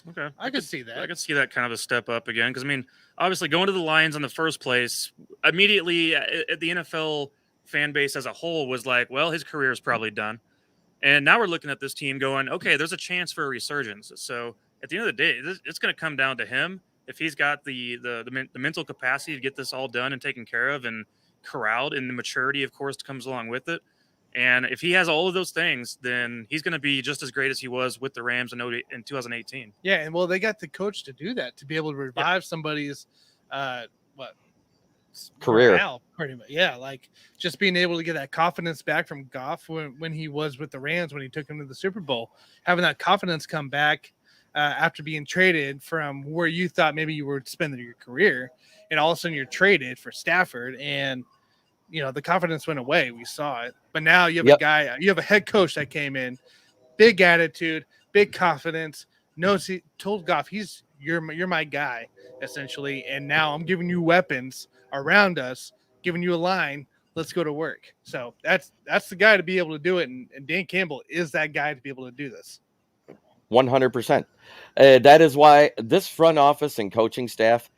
Okay, I could see that. I could see that kind of a step up again, because I mean, obviously going to the Lions in the first place, immediately the NFL fan base as a whole was like, well, his career is probably done. And now we're looking at this team going, okay, there's a chance for a resurgence. So at the end of the day, it's going to come down to him. If he's got the mental capacity to get this all done and taken care of and corralled, and the maturity, of course, comes along with it. And if he has all of those things, then he's going to be just as great as he was with the Rams in 2018. Yeah, and well, they got the coach to do that, to be able to revive somebody's Career. morale, pretty much. Yeah, like just being able to get that confidence back from Goff when he was with the Rams, when he took him to the Super Bowl, having that confidence come back after being traded from where you thought maybe you were spending your career, and all of a sudden you're traded for Stafford, and the confidence went away. We saw it, but now you have a guy, you have a head coach that came in, big attitude, big confidence. He told Goff, you're my guy, essentially, and now I'm giving you weapons around us, giving you a line. Let's go to work. So that's the guy to be able to do it, and Dan Campbell is that guy to be able to do this. 100%. That is why this front office and coaching staff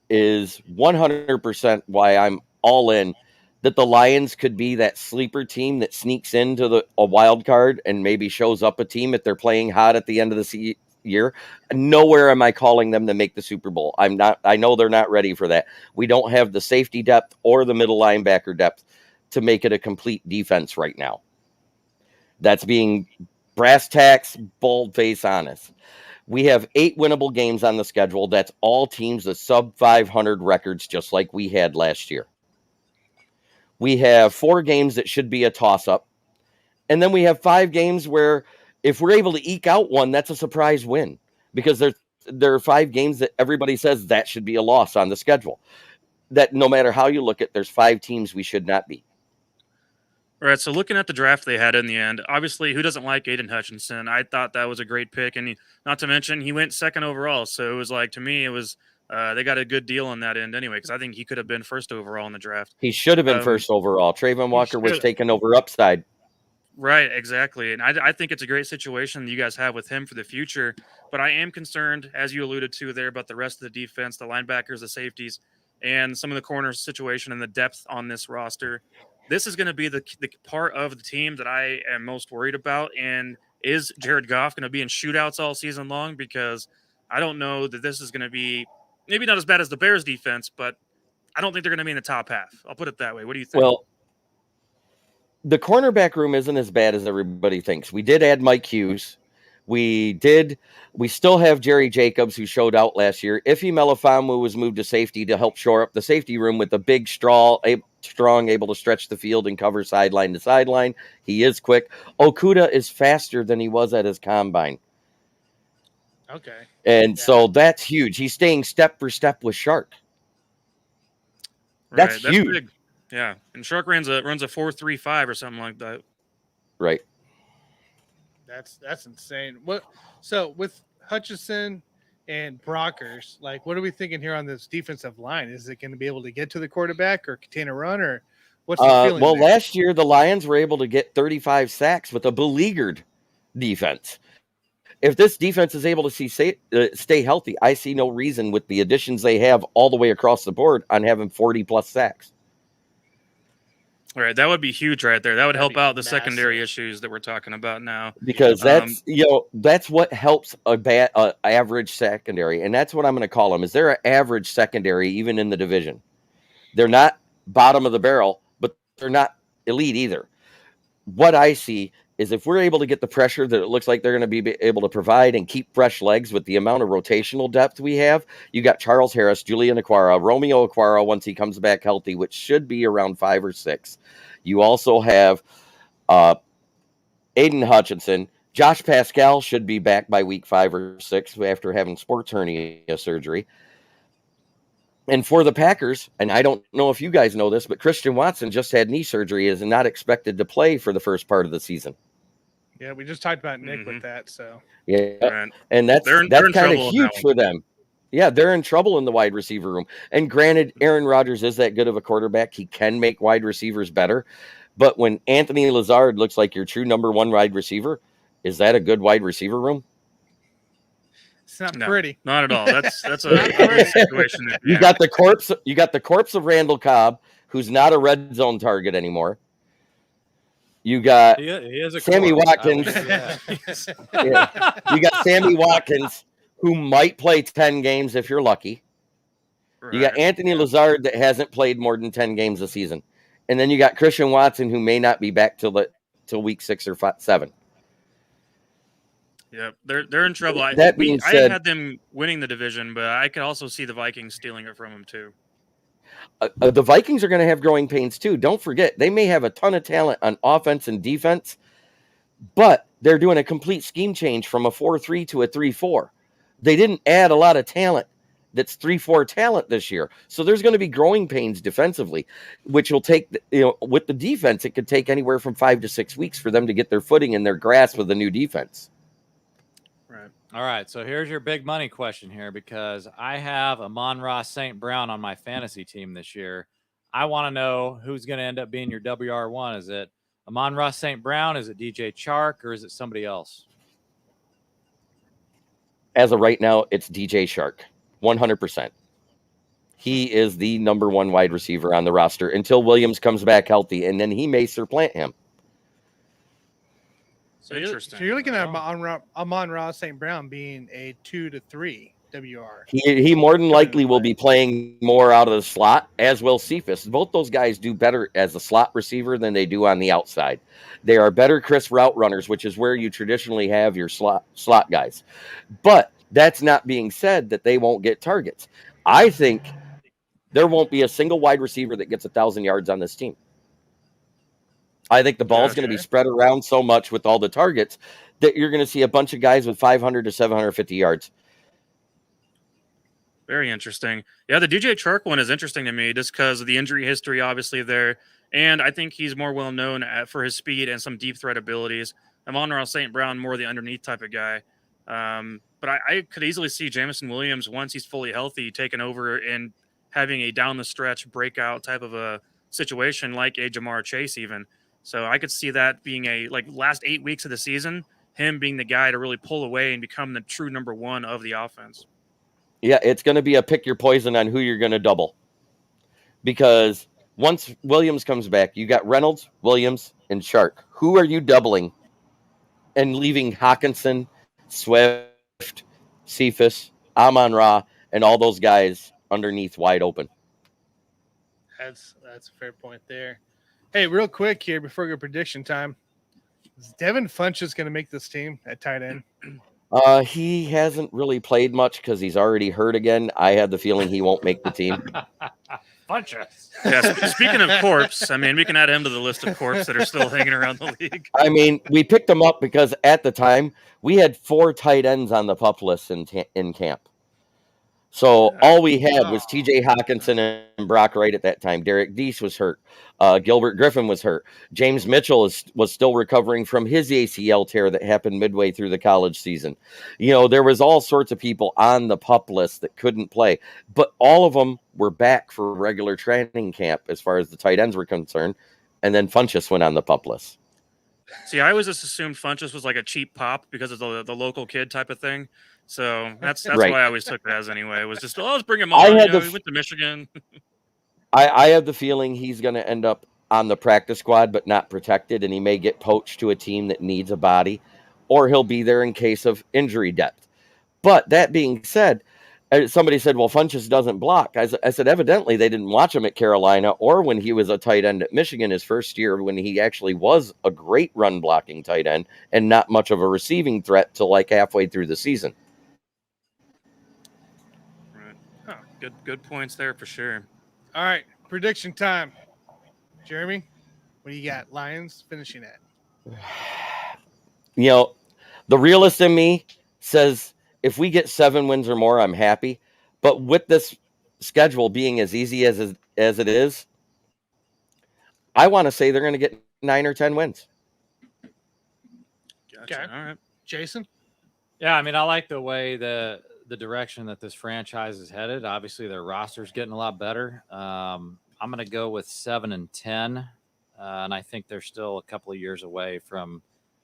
is 100% why I'm all in that the Lions could be that sleeper team that sneaks into a wild card and maybe shows up a team if they're playing hot at the end of the year. Nowhere am I calling them to make the Super Bowl. I know they're not ready for that. We don't have the safety depth or the middle linebacker depth to make it a complete defense right now. That's being brass tacks, bold face honest. We have 8 winnable games on the schedule. That's all teams with sub 500 records, just like we had last year. We have 4 games that should be a toss-up. And then we have 5 games where if we're able to eke out one, that's a surprise win, because there are 5 games that everybody says that should be a loss on the schedule. That no matter how you look at, there's 5 teams we should not beat. All right, so looking at the draft they had in the end, obviously, who doesn't like Aiden Hutchinson? I thought that was a great pick, and not to mention he went 2nd overall. So it was like, to me, it was they got a good deal on that end anyway, because I think he could have been 1st overall in the draft. He should have been 1st overall. Trayvon Walker was taken over upside. Right, exactly. And I think it's a great situation that you guys have with him for the future. But I am concerned, as you alluded to there, about the rest of the defense, the linebackers, the safeties, and some of the corners situation and the depth on this roster. This is going to be the part of the team that I am most worried about. And is Jared Goff going to be in shootouts all season long? Because I don't know that this is going to be maybe not as bad as the Bears defense, but I don't think they're going to be in the top half. I'll put it that way. What do you think? Well, the cornerback room isn't as bad as everybody thinks. We did add Mike Hughes. We still have Jerry Jacobs, who showed out last year. Ife Melifonwu was moved to safety to help shore up the safety room with a big, strong, able to stretch the field and cover sideline to sideline. He is quick. Okuda is faster than he was at his combine. Okay. And so that's huge. He's staying step for step with Shark. That's huge. Big. Yeah. And Shark runs a 4.35 or something like that. Right. That's insane. So with Hutchinson and Brockers. Like, what are we thinking here on this defensive line? Is it going to be able to get to the quarterback or contain a run, or what's the feeling Well, there? last year the Lions were able to get 35 sacks with a beleaguered defense. If this defense is able to stay healthy, I see no reason with the additions they have all the way across the board on having 40-plus sacks. All right, that would be huge right there. That would That'd help be out the massive. secondary issues that we're talking about now. Because that's what helps a average secondary, and that's what I'm going to call them. Is they're an average secondary even in the division? They're not bottom of the barrel, but they're not elite either. What I see is if we're able to get the pressure that it looks like they're going to be able to provide and keep fresh legs with the amount of rotational depth we have, you got Charles Harris, Julian Aquara, Romeo Aquara once he comes back healthy, which should be around 5 or 6. You also have Aiden Hutchinson. Josh Pascal should be back by week 5 or 6 after having sports hernia surgery. And for the Packers, and I don't know if you guys know this, but Christian Watson just had knee surgery and is not expected to play for the first part of the season. Yeah, we just talked about Nick with that. So Yeah, Right. and that's They're in kind of trouble with huge that for them. Yeah, they're in trouble in the wide receiver room. And granted, Aaron Rodgers is that good of a quarterback. He can make wide receivers better. But when Anthony Lazard looks like your true number 1 wide receiver, is that a good wide receiver room? it's not No, pretty. not at all. That's a ugly situation. You got the corpse of Randall Cobb, who's not a red zone target anymore. You got He is a Sammy corpse. Watkins. Yeah. You got Sammy Watkins, who might play 10 games if you're lucky. You got Anthony Lazard that hasn't played more than 10 games a season. And then you got Christian Watson, who may not be back till week 6 or 7. Yep, they're in trouble. I had them winning the division, but I could also see the Vikings stealing it from them too. The Vikings are going to have growing pains too. Don't forget, they may have a ton of talent on offense and defense, but they're doing a complete scheme change from a 4-3 to a 3-4. They didn't add a lot of talent that's 3-4 talent this year. So there's going to be growing pains defensively, which will take, with the defense, it could take anywhere from 5 to 6 weeks for them to get their footing and their grasp of the new defense. Right. All right, so here's your big money question here, because I have Amon-Ra St. Brown on my fantasy team this year. I want to know who's going to end up being your WR1. Is it Amon-Ra St. Brown? Is it DJ Chark? Or is it somebody else? As of right now, it's DJ Chark, 100%. He is the number 1 wide receiver on the roster until Williams comes back healthy, and then he may supplant him. So Interesting. you're looking at Amon-Ra St. Brown being a 2 to 3 WR. He more than likely will be playing more out of the slot, as will Cephas. Both those guys do better as a slot receiver than they do on the outside. They are better crisp route runners, which is where you traditionally have your slot guys. But that's not being said that they won't get targets. I think there won't be a single wide receiver that gets 1,000 yards on this team. I think the ball's going to be spread around so much with all the targets that you're going to see a bunch of guys with 500 to 750 yards. Very interesting. Yeah, the DJ Chark one is interesting to me just because of the injury history, obviously, there. And I think he's more well known for his speed and some deep threat abilities. Amon-Ra St. Brown, more the underneath type of guy. But I could easily see Jamison Williams, once he's fully healthy, taking over and having a down-the-stretch breakout type of a situation like a Jamar Chase even. So I could see that being last 8 weeks of the season, him being the guy to really pull away and become the true number 1 of the offense. Yeah, it's going to be a pick your poison on who you're going to double. Because once Williams comes back, you got Reynolds, Williams, and Chark. Who are you doubling and leaving Hawkinson, Swift, Cephas, Amon-Ra, and all those guys underneath wide open? That's a fair point there. Hey, real quick here before we go prediction time. Is Devin Funchess going to make this team at tight end? He hasn't really played much because he's already hurt again. I had the feeling he won't make the team. Funchess. Yeah, speaking of corpse, I mean, we can add him to the list of corpse that are still hanging around the league. I mean, we picked him up because at the time we had 4 tight ends on the PUP list in camp. So Yeah. all we had was Oh. T.J. Hawkinson and Brock Wright at that time. Derek Deese was hurt. Gilbert Griffin was hurt. James Mitchell was still recovering from his ACL tear that happened midway through the college season. There was all sorts of people on the PUP list that couldn't play, but all of them were back for regular training camp as far as the tight ends were concerned. And then Funchess went on the PUP list. See, I always just assumed Funchess was like a cheap pop because of the local kid type of thing. So that's Right. what I always took it as anyway. It was just, oh, let's bring him I on. had He went to Michigan. I have the feeling he's going to end up on the practice squad, but not protected, and he may get poached to a team that needs a body, or he'll be there in case of injury depth. But that being said, somebody said, well, Funchess doesn't block. I said, evidently they didn't watch him at Carolina or when he was a tight end at Michigan his first year, when he actually was a great run blocking tight end and not much of a receiving threat till like halfway through the season. Right. Oh, good points there for sure. All right, prediction time. Jeremy, what do you got? Lions finishing at? The realist in me says if we get 7 wins or more, I'm happy. But with this schedule being as easy as it is, I want to say they're going to get 9 or 10 wins. Gotcha. Okay. All right. Jason? Yeah, I mean, I like the way the direction that this franchise is headed. Obviously, their roster's getting a lot better. I'm going to go with 7-10, and I think they're still a couple of years away from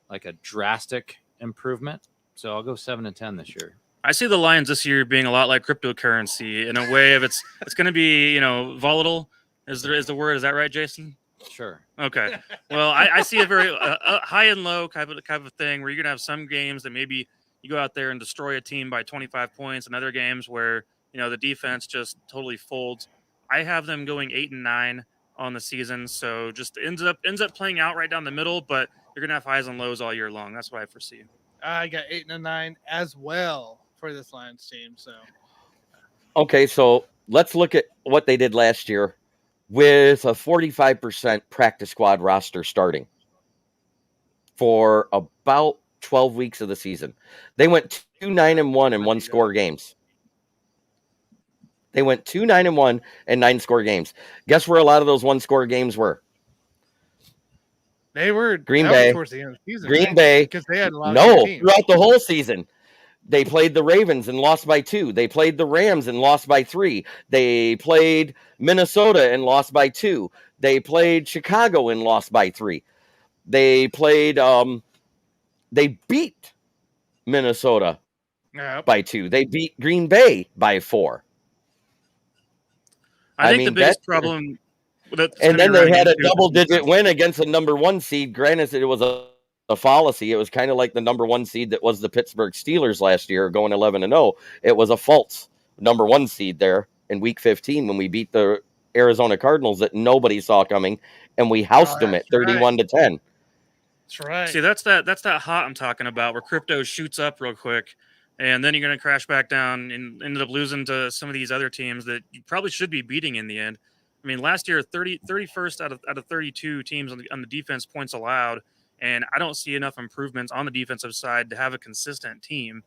like a drastic improvement. So I'll go 7-10 this year. I see the Lions this year being a lot like cryptocurrency in a way of it's going to be volatile. Is the word? Is that right, Jason? Sure. Okay. Well, I see a very high and low kind of thing where you're gonna have some games that maybe you go out there and destroy a team by 25 points, and other games where the defense just totally folds. I have them going 8-9 on the season, so just ends up playing out right down the middle. But you're gonna have highs and lows all year long. That's what I foresee. I got 8-9 as well for this Lions team. So Okay, so let's look at what they did last year with a 45% practice squad roster starting for about 12 weeks of the season. They went 2-9-1 in 1-score games. They went 2-9-1 in 9-score games. Guess where a lot of those 1-score games were? they were Green that was Bay. towards the end of the season. Green right? Bay. Because they had a lot of No, good teams. throughout the whole season. They played the Ravens and lost by 2. They played the Rams and lost by 3. They played Minnesota and lost by 2. They played Chicago and lost by 3. They played they beat Minnesota Yep. by 2. They beat Green Bay by 4. I think mean, the biggest problem. And then they had a double-digit win against a number 1 seed. Granted, it was a fallacy. It was kind of like the number 1 seed that was the Pittsburgh Steelers last year, going 11-0. It was a false number 1 seed there in Week 15 when we beat the Arizona Cardinals that nobody saw coming, and we housed them at 31-10. That's right. See, that's that hot I'm talking about, where crypto shoots up real quick, and then you're going to crash back down and ended up losing to some of these other teams that you probably should be beating in the end. I mean, last year, 31st out of 32 teams on the defense points allowed, and I don't see enough improvements on the defensive side to have a consistent team,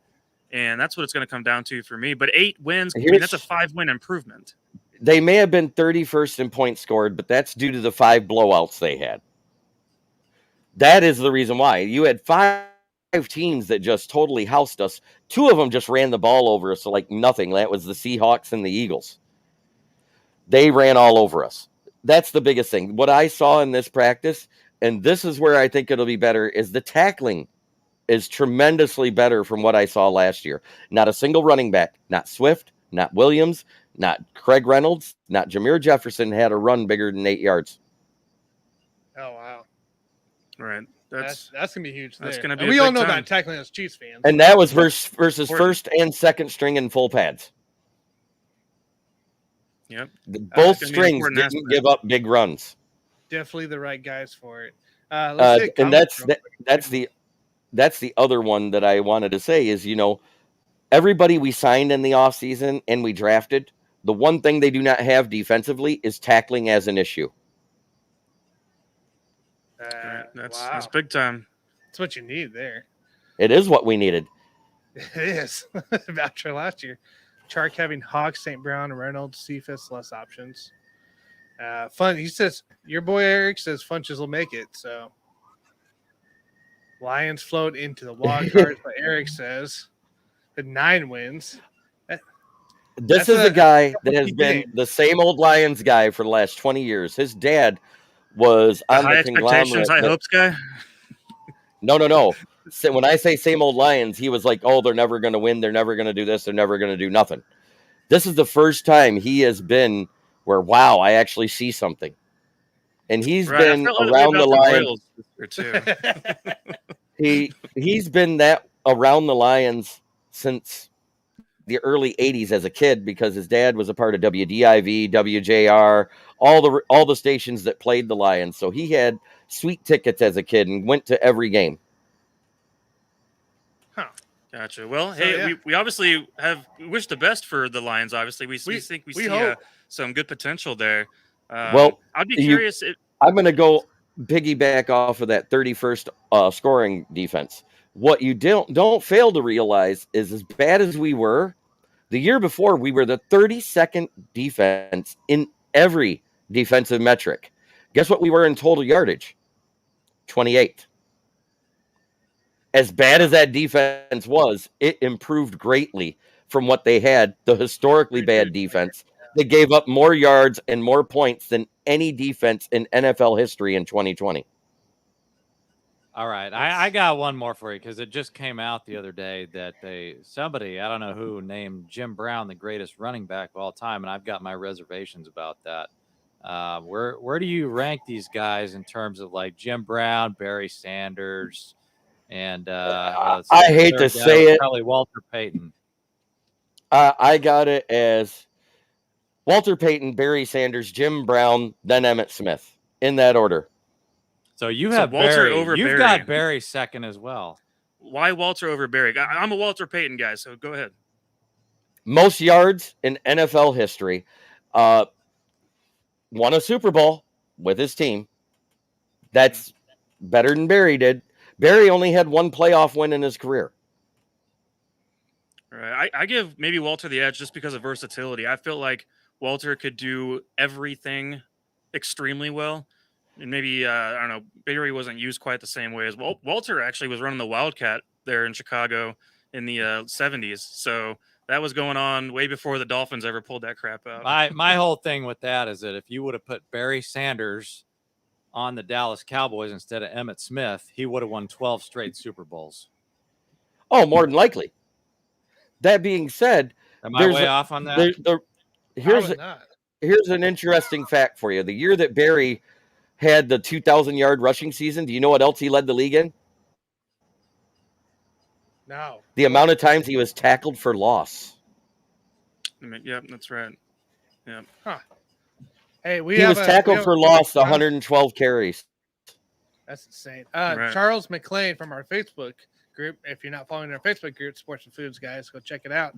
and that's what it's going to come down to for me. But 8 wins, that's a 5-win improvement. They may have been 31st in points scored, but that's due to the 5 blowouts they had. That is the reason why. You had 5 teams that just totally housed us. 2 of them just ran the ball over us like nothing. That was the Seahawks and the Eagles. They ran all over us. That's the biggest thing. What I saw in this practice, and this is where I think it'll be better, is the tackling is tremendously better from what I saw last year. Not a single running back, not Swift, not Williams, not Craig Reynolds, not Jameer Jefferson had a run bigger than 8 yards. Oh wow. Right. That's gonna be huge. That's there. gonna be And a we all big know time. that tackling as Chiefs fans. And that was versus first and second string in full pads. Yep. Both gonna be an strings important didn't aspect. give up big runs. Definitely the right guys for it. Let's take And comments that's the other one that I wanted to say is, everybody we signed in the offseason and we drafted, the one thing they do not have defensively is tackling as an issue. Right. That's wow. big time. That's what you need there. It is what we needed. It is. After last year. Chark having Hawks, St. Brown, Reynolds, Cephas, less options. Fun. He says your boy Eric says Funches will make it. So Lions float into the wild cards, but Eric says the 9 wins. This is a guy that has been the same old Lions guy for the last 20 years. His dad was on high the expectations, conglomerate. high hopes guy. No. So when I say same old Lions, he was like, oh, they're never going to win. They're never going to do this. They're never going to do nothing. This is the first time he has been where, wow, I actually see something. And he's been around the Lions. He's been that around the Lions since the early 80s as a kid, because his dad was a part of WDIV, WJR, all the stations that played the Lions. So he had sweet tickets as a kid and went to every game. Huh. Gotcha. Well, hey, we obviously wish the best for the Lions. Obviously, we think we see some good potential there. Well, I'd be curious. I'm going to go piggyback off of that 31st scoring defense. What you don't fail to realize is, as bad as we were, the year before we were the 32nd defense in every defensive metric. Guess what we were in total yardage? 28. As bad as that defense was, it improved greatly from what they had, the historically bad defense. They gave up more yards and more points than any defense in NFL history in 2020. All right. I got one more for you, because it just came out the other day that somebody, I don't know who, named Jim Brown the greatest running back of all time, and I've got my reservations about that. Where do you rank these guys in terms of like Jim Brown, Barry Sanders, and I hate to say it, probably Walter Payton? I got it as Walter Payton, Barry Sanders, Jim Brown, then Emmitt Smith, in that order. So you have Walter Barry. over You've Barry. got Barry second as well. Why Walter over Barry? I'm a Walter Payton guy, so go ahead. Most yards in NFL history. Won a Super Bowl with his team. That's better than Barry did. Barry only had one playoff win in his career. All right. I give maybe Walter the edge just because of versatility. I feel like Walter could do everything extremely well. And maybe, I don't know, Barry wasn't used quite the same way as Walter actually was running the Wildcat there in Chicago in the 70s. So that was going on way before the Dolphins ever pulled that crap out. My whole thing with that is that if you would have put Barry Sanders on the Dallas Cowboys instead of Emmitt Smith, he would have won 12 straight Super Bowls. Oh, more than likely. That being said, am I way off on that? Here's an interesting fact for you. The year that Barry had the 2,000-yard rushing season, do you know what else he led the league in? No. The amount of times he was tackled for loss. Yep, that's right. Yeah. Huh. Hey, he was tackled for loss 112 carries. That's insane. Right. Charles McLean from our Facebook group. If you're not following our Facebook group, Sports and Foods guys, go check it out.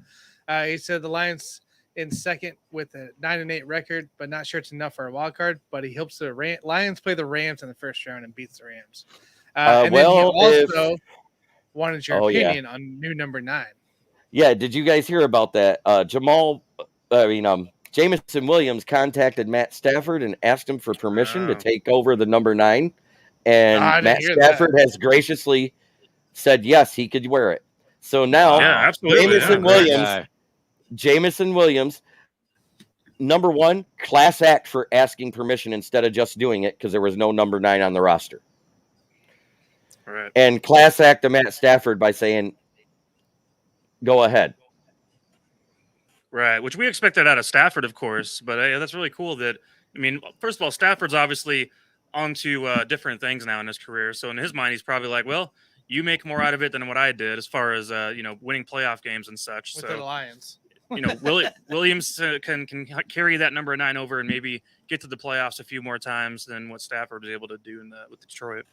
He said the Lions in second with a 9-8 record, but not sure it's enough for a wild card. But he hopes the Lions play the Rams in the first round and beats the Rams. And then he also wanted your opinion on new number 9. Yeah, did you guys hear about that? Jameson Williams contacted Matt Stafford and asked him for permission to take over the number 9, and Matt Stafford has graciously said yes, he could wear it. So now, Jameson Williams, number 1, class act for asking permission instead of just doing it because there was no number 9 on the roster. Right. And class act to Matt Stafford by saying, go ahead. Right, which we expected out of Stafford, of course. But that's really cool that, first of all, Stafford's obviously onto different things now in his career. So in his mind, he's probably like, well, you make more out of it than what I did as far as, winning playoff games and such. With the Lions. Williams can carry that number 9 over and maybe get to the playoffs a few more times than what Stafford was able to do with Detroit.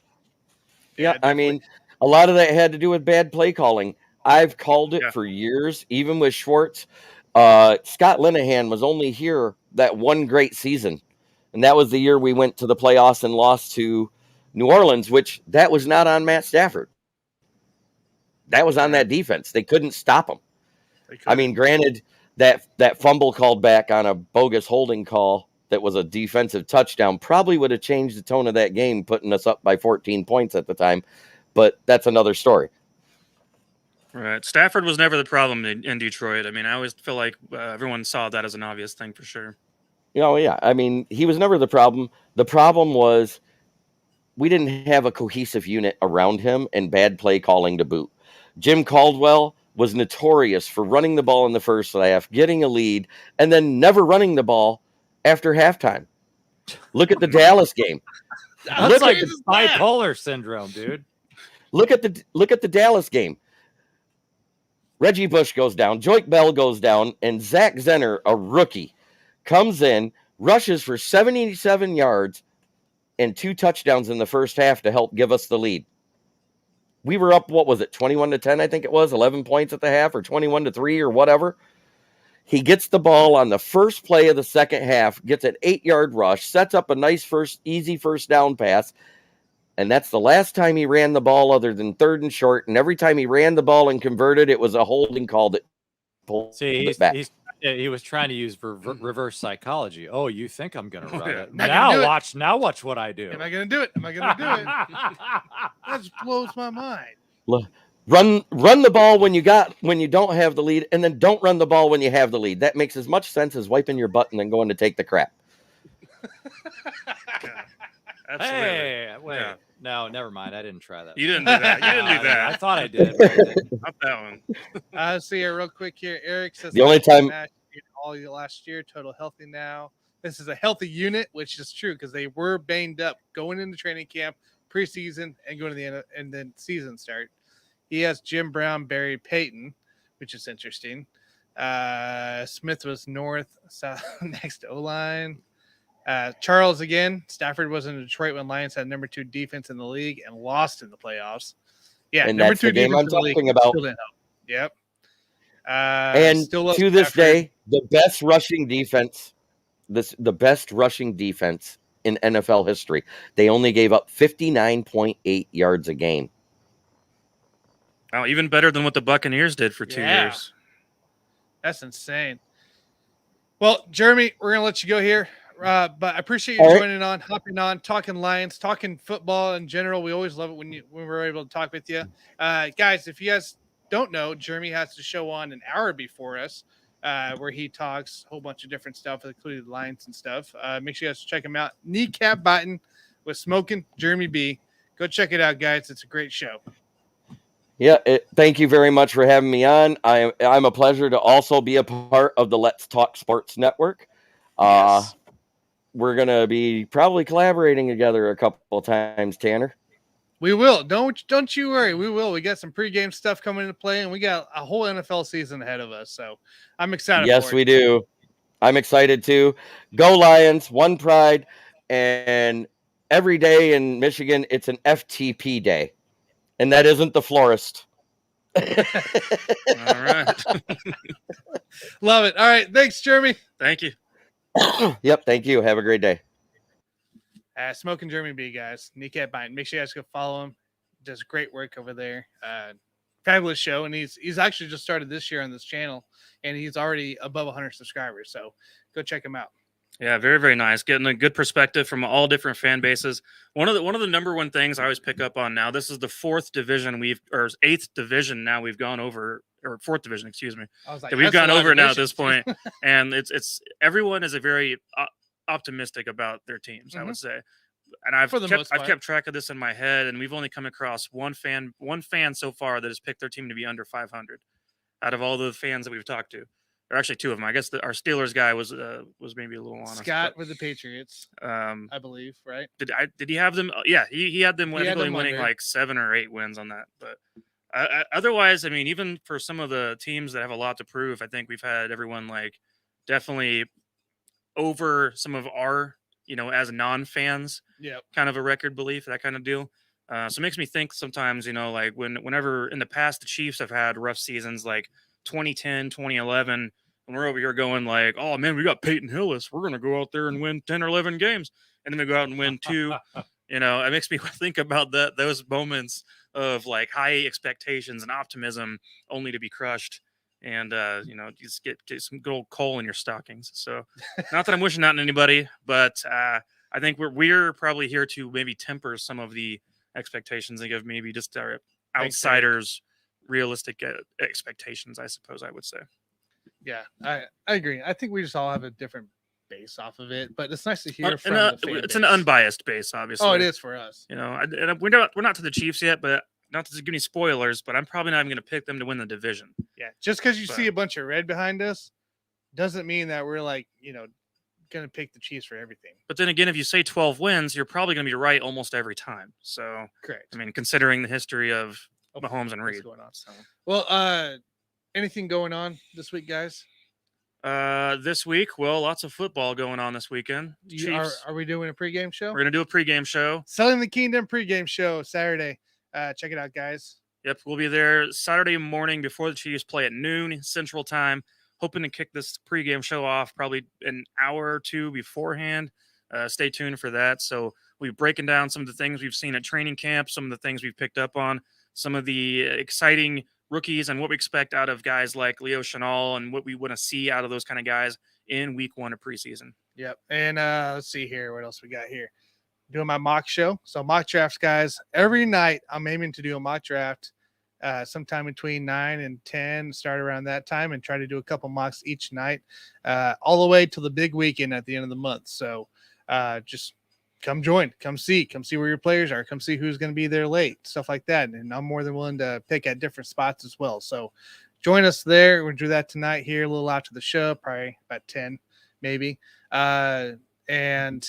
Yeah, a lot of that had to do with bad play calling. I've called it for years, even with Schwartz. Scott Linehan was only here that one great season, and that was the year we went to the playoffs and lost to New Orleans, which that was not on Matt Stafford. That was on that defense. They couldn't stop him. Granted, that fumble called back on a bogus holding call that was a defensive touchdown probably would have changed the tone of that game, putting us up by 14 points at the time. But that's another story. Right. Stafford was never the problem in Detroit. I mean, I always feel like everyone saw that as an obvious thing for sure. Yeah. I mean, he was never the problem. The problem was we didn't have a cohesive unit around him and bad play calling to boot. Jim Caldwell was notorious for running the ball in the first half, getting a lead, and then never running the ball after halftime. Look at the Dallas game. That's like bipolar syndrome, dude. Look at the Dallas game. Reggie Bush goes down, Joik Bell goes down, and Zach Zenner, a rookie, comes in, rushes for 77 yards and 2 touchdowns in the first half to help give us the lead. We were up, 21-10, I think it was, 11 points at the half, or 21-3 or whatever. He gets the ball on the first play of the second half, gets an 8-yard rush, sets up a nice easy first down pass, and that's the last time he ran the ball other than 3rd and short, and every time he ran the ball and converted, it was a holding call that pulled it back. He was trying to use reverse psychology. Oh, you think I'm going to run it? Now watch what I do. Am I going to do it? That just blows my mind. Run the ball when you don't have the lead, and then don't run the ball when you have the lead. That makes as much sense as wiping your butt and then going to take the crap. Absolutely. Hey, wait. Yeah. No, never mind. I didn't try that. You didn't do that. I thought I did. But I didn't. Not that one. Let's see here real quick here. Eric says The only time all last year, total healthy now. This is a healthy unit, which is true because they were banged up going into training camp, preseason, and going to the end and then season start. He has Jim Brown, Barry Payton, which is interesting. Smith was north, south, next O-line. Charles again. Stafford was in Detroit when Lions had number 2 defense in the league and lost in the playoffs. Yeah, and number that's 2 the game I'm talking about. Yep. And to this day, the best rushing defense in NFL history. They only gave up 59.8 yards a game. Wow, even better than what the Buccaneers did for 2 years. That's insane. Well, Jeremy, we're gonna let you go here. But I appreciate you hopping on, talking Lions, talking football in general. We always love it when we're able to talk with you. Guys, if you guys don't know, Jeremy has to show on an hour before us where he talks a whole bunch of different stuff, including the Lions and stuff. Make sure you guys check him out. Kneecap Biting with Smokin, Jeremy B. Go check it out, guys. It's a great show. Yeah, thank you very much for having me on. I'm a pleasure to also be a part of the Let's Talk Sports Network. Yes. We're going to be probably collaborating together a couple times, Tanner. We will. Don't you worry. We will. We got some pregame stuff coming into play, and we got a whole NFL season ahead of us. So I'm excited. Yes, we do. I'm excited too. Go Lions, one pride. And every day in Michigan, it's an FTP day. And that isn't the florist. All right. Love it. All right. Thanks, Jeremy. Thank you. Yep. Thank you. Have a great day. Smokin Jeremy B, guys. Kneecap Biting. Make sure you guys go follow him. Does great work over there. Fabulous show. And he's actually just started this year on this channel, and he's already above 100 subscribers. So go check him out. Yeah, very, very nice. Getting a good perspective from all different fan bases. One of the number one things I always pick up on now, this is the 8th division now we've gone over, or 4th division, excuse me. I was like, that we've gone over now at this point. And it's everyone is a very optimistic about their teams, I would say. And I've kept track of this in my head, and we've only come across one fan so far that has picked their team to be under 500 out of all the fans that we've talked to. Or actually 2 of them. I guess our Steelers guy was maybe a little honest. Scott with the Patriots, I believe, right? Did he have them? Yeah, he had them winning like 7 or 8 wins on that. But otherwise, I mean, even for some of the teams that have a lot to prove, I think we've had everyone like definitely over some of our, as non-fans, kind of a record belief, that kind of deal. So it makes me think sometimes, like whenever in the past the Chiefs have had rough seasons like 2010, 2011, and we're over here going like, oh man, we got Peyton Hillis. We're going to go out there and win 10 or 11 games. And then we go out and win 2. It makes me think about those moments of like high expectations and optimism only to be crushed. and just get some good old coal in your stockings. So, not that I'm wishing that on anybody, but I think we're probably here to maybe temper some of the expectations and give maybe just our outsiders realistic expectations, I suppose I would say. Yeah, I agree. I think we just all have a different base off of it, but it's nice to hear from And, the fan it's base. an unbiased base, obviously. Oh, it is for us. And we're not to the Chiefs yet, but not to give any spoilers, but I'm probably not even going to pick them to win the division. Yeah, just because you But- see a bunch of red behind us doesn't mean that we're like, going to pick the Chiefs for everything. But then again, if you say 12 wins, you're probably going to be right almost every time. So, Correct. I mean, considering the history of Mahomes and What's Reed. going on? So. Well, anything going on this week, guys? This week, well, lots of football going on this weekend. Chiefs. Are we doing a pregame show? We're going to do a pregame show. Selling the Kingdom pregame show Saturday. Check it out, guys. Yep, we'll be there Saturday morning before the Chiefs play at noon Central Time. Hoping to kick this pregame show off probably an hour or two beforehand. Stay tuned for that. So we'll be breaking down some of the things we've seen at training camp, some of the things we've picked up on, some of the exciting rookies and what we expect out of guys like Leo Chenal and what we want to see out of those kind of guys in week 1 of preseason. Yep. And let's see here. What else we got here? Doing my mock show. So mock drafts, guys. Every night I'm aiming to do a mock draft sometime between 9 and 10, start around that time and try to do a couple mocks each night all the way till the big weekend at the end of the month. So just come join, come see where your players are, come see who's going to be there late, stuff like that. And I'm more than willing to pick at different spots as well. So join us there. We'll do that tonight here, a little after the show, probably about 10, maybe. And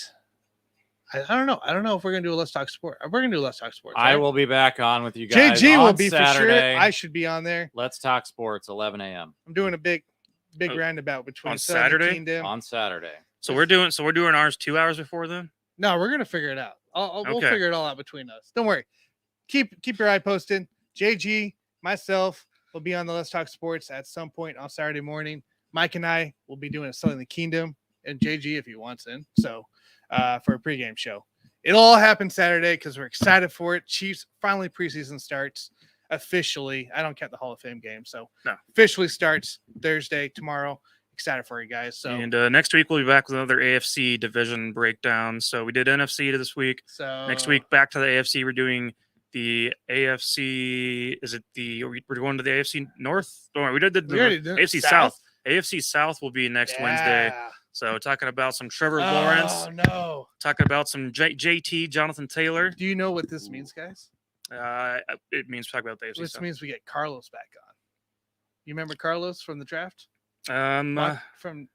I don't know. I don't know if we're going to do a Let's Talk Sport. We're going to do Let's Talk Sports. I right? will be back on with you guys. JG will on be Saturday. for sure. I should be on there. Let's Talk Sports, 11 a.m. I'm doing a big Oh, roundabout between on Southern Saturday? Kingdom. on Saturday. So we're doing ours 2 hours before then. No, we're gonna figure it out. We'll Okay. figure it all out between us. Don't worry. Keep your eye posted. JG, myself will be on the Let's Talk Sports at some point on Saturday morning. Mike and I will be doing a Selling the Kingdom, and JG if he wants in. So for a pregame show. It'll all happen Saturday because we're excited for it. Chiefs finally preseason starts officially. I don't count the Hall of Fame game, so No. officially starts Thursday tomorrow. Excited for you guys. So And next week we'll be back with another AFC division breakdown. So we did NFC this week. Next week back to the AFC. We're doing the AFC. Is it we're going to the AFC North? Don't worry, we did we already did AFC South. AFC South will be next Wednesday. Yeah. So talking about some Trevor Lawrence, Oh no. talking about some JT Jonathan Taylor. Do you know what this means, guys? It means talk about the AFC This South. means we get Carlos back on. You remember Carlos from the draft? Um, From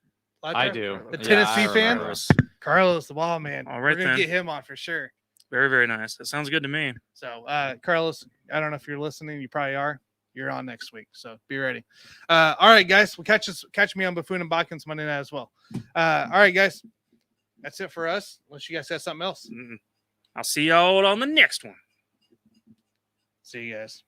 I do. The Yeah, Tennessee I fan? remember. Carlos, the wall man. All We're right, gonna then. get him on for sure. very, very nice. That sounds good to me. So, Carlos, I don't know if you're listening. You probably are. You're on next week, so be ready. All right, guys. Well, catch me on Buffoon and Bodkins Monday night as well. All right, guys. That's it for us. Unless you guys have something else. I'll see y'all on the next one. See you guys.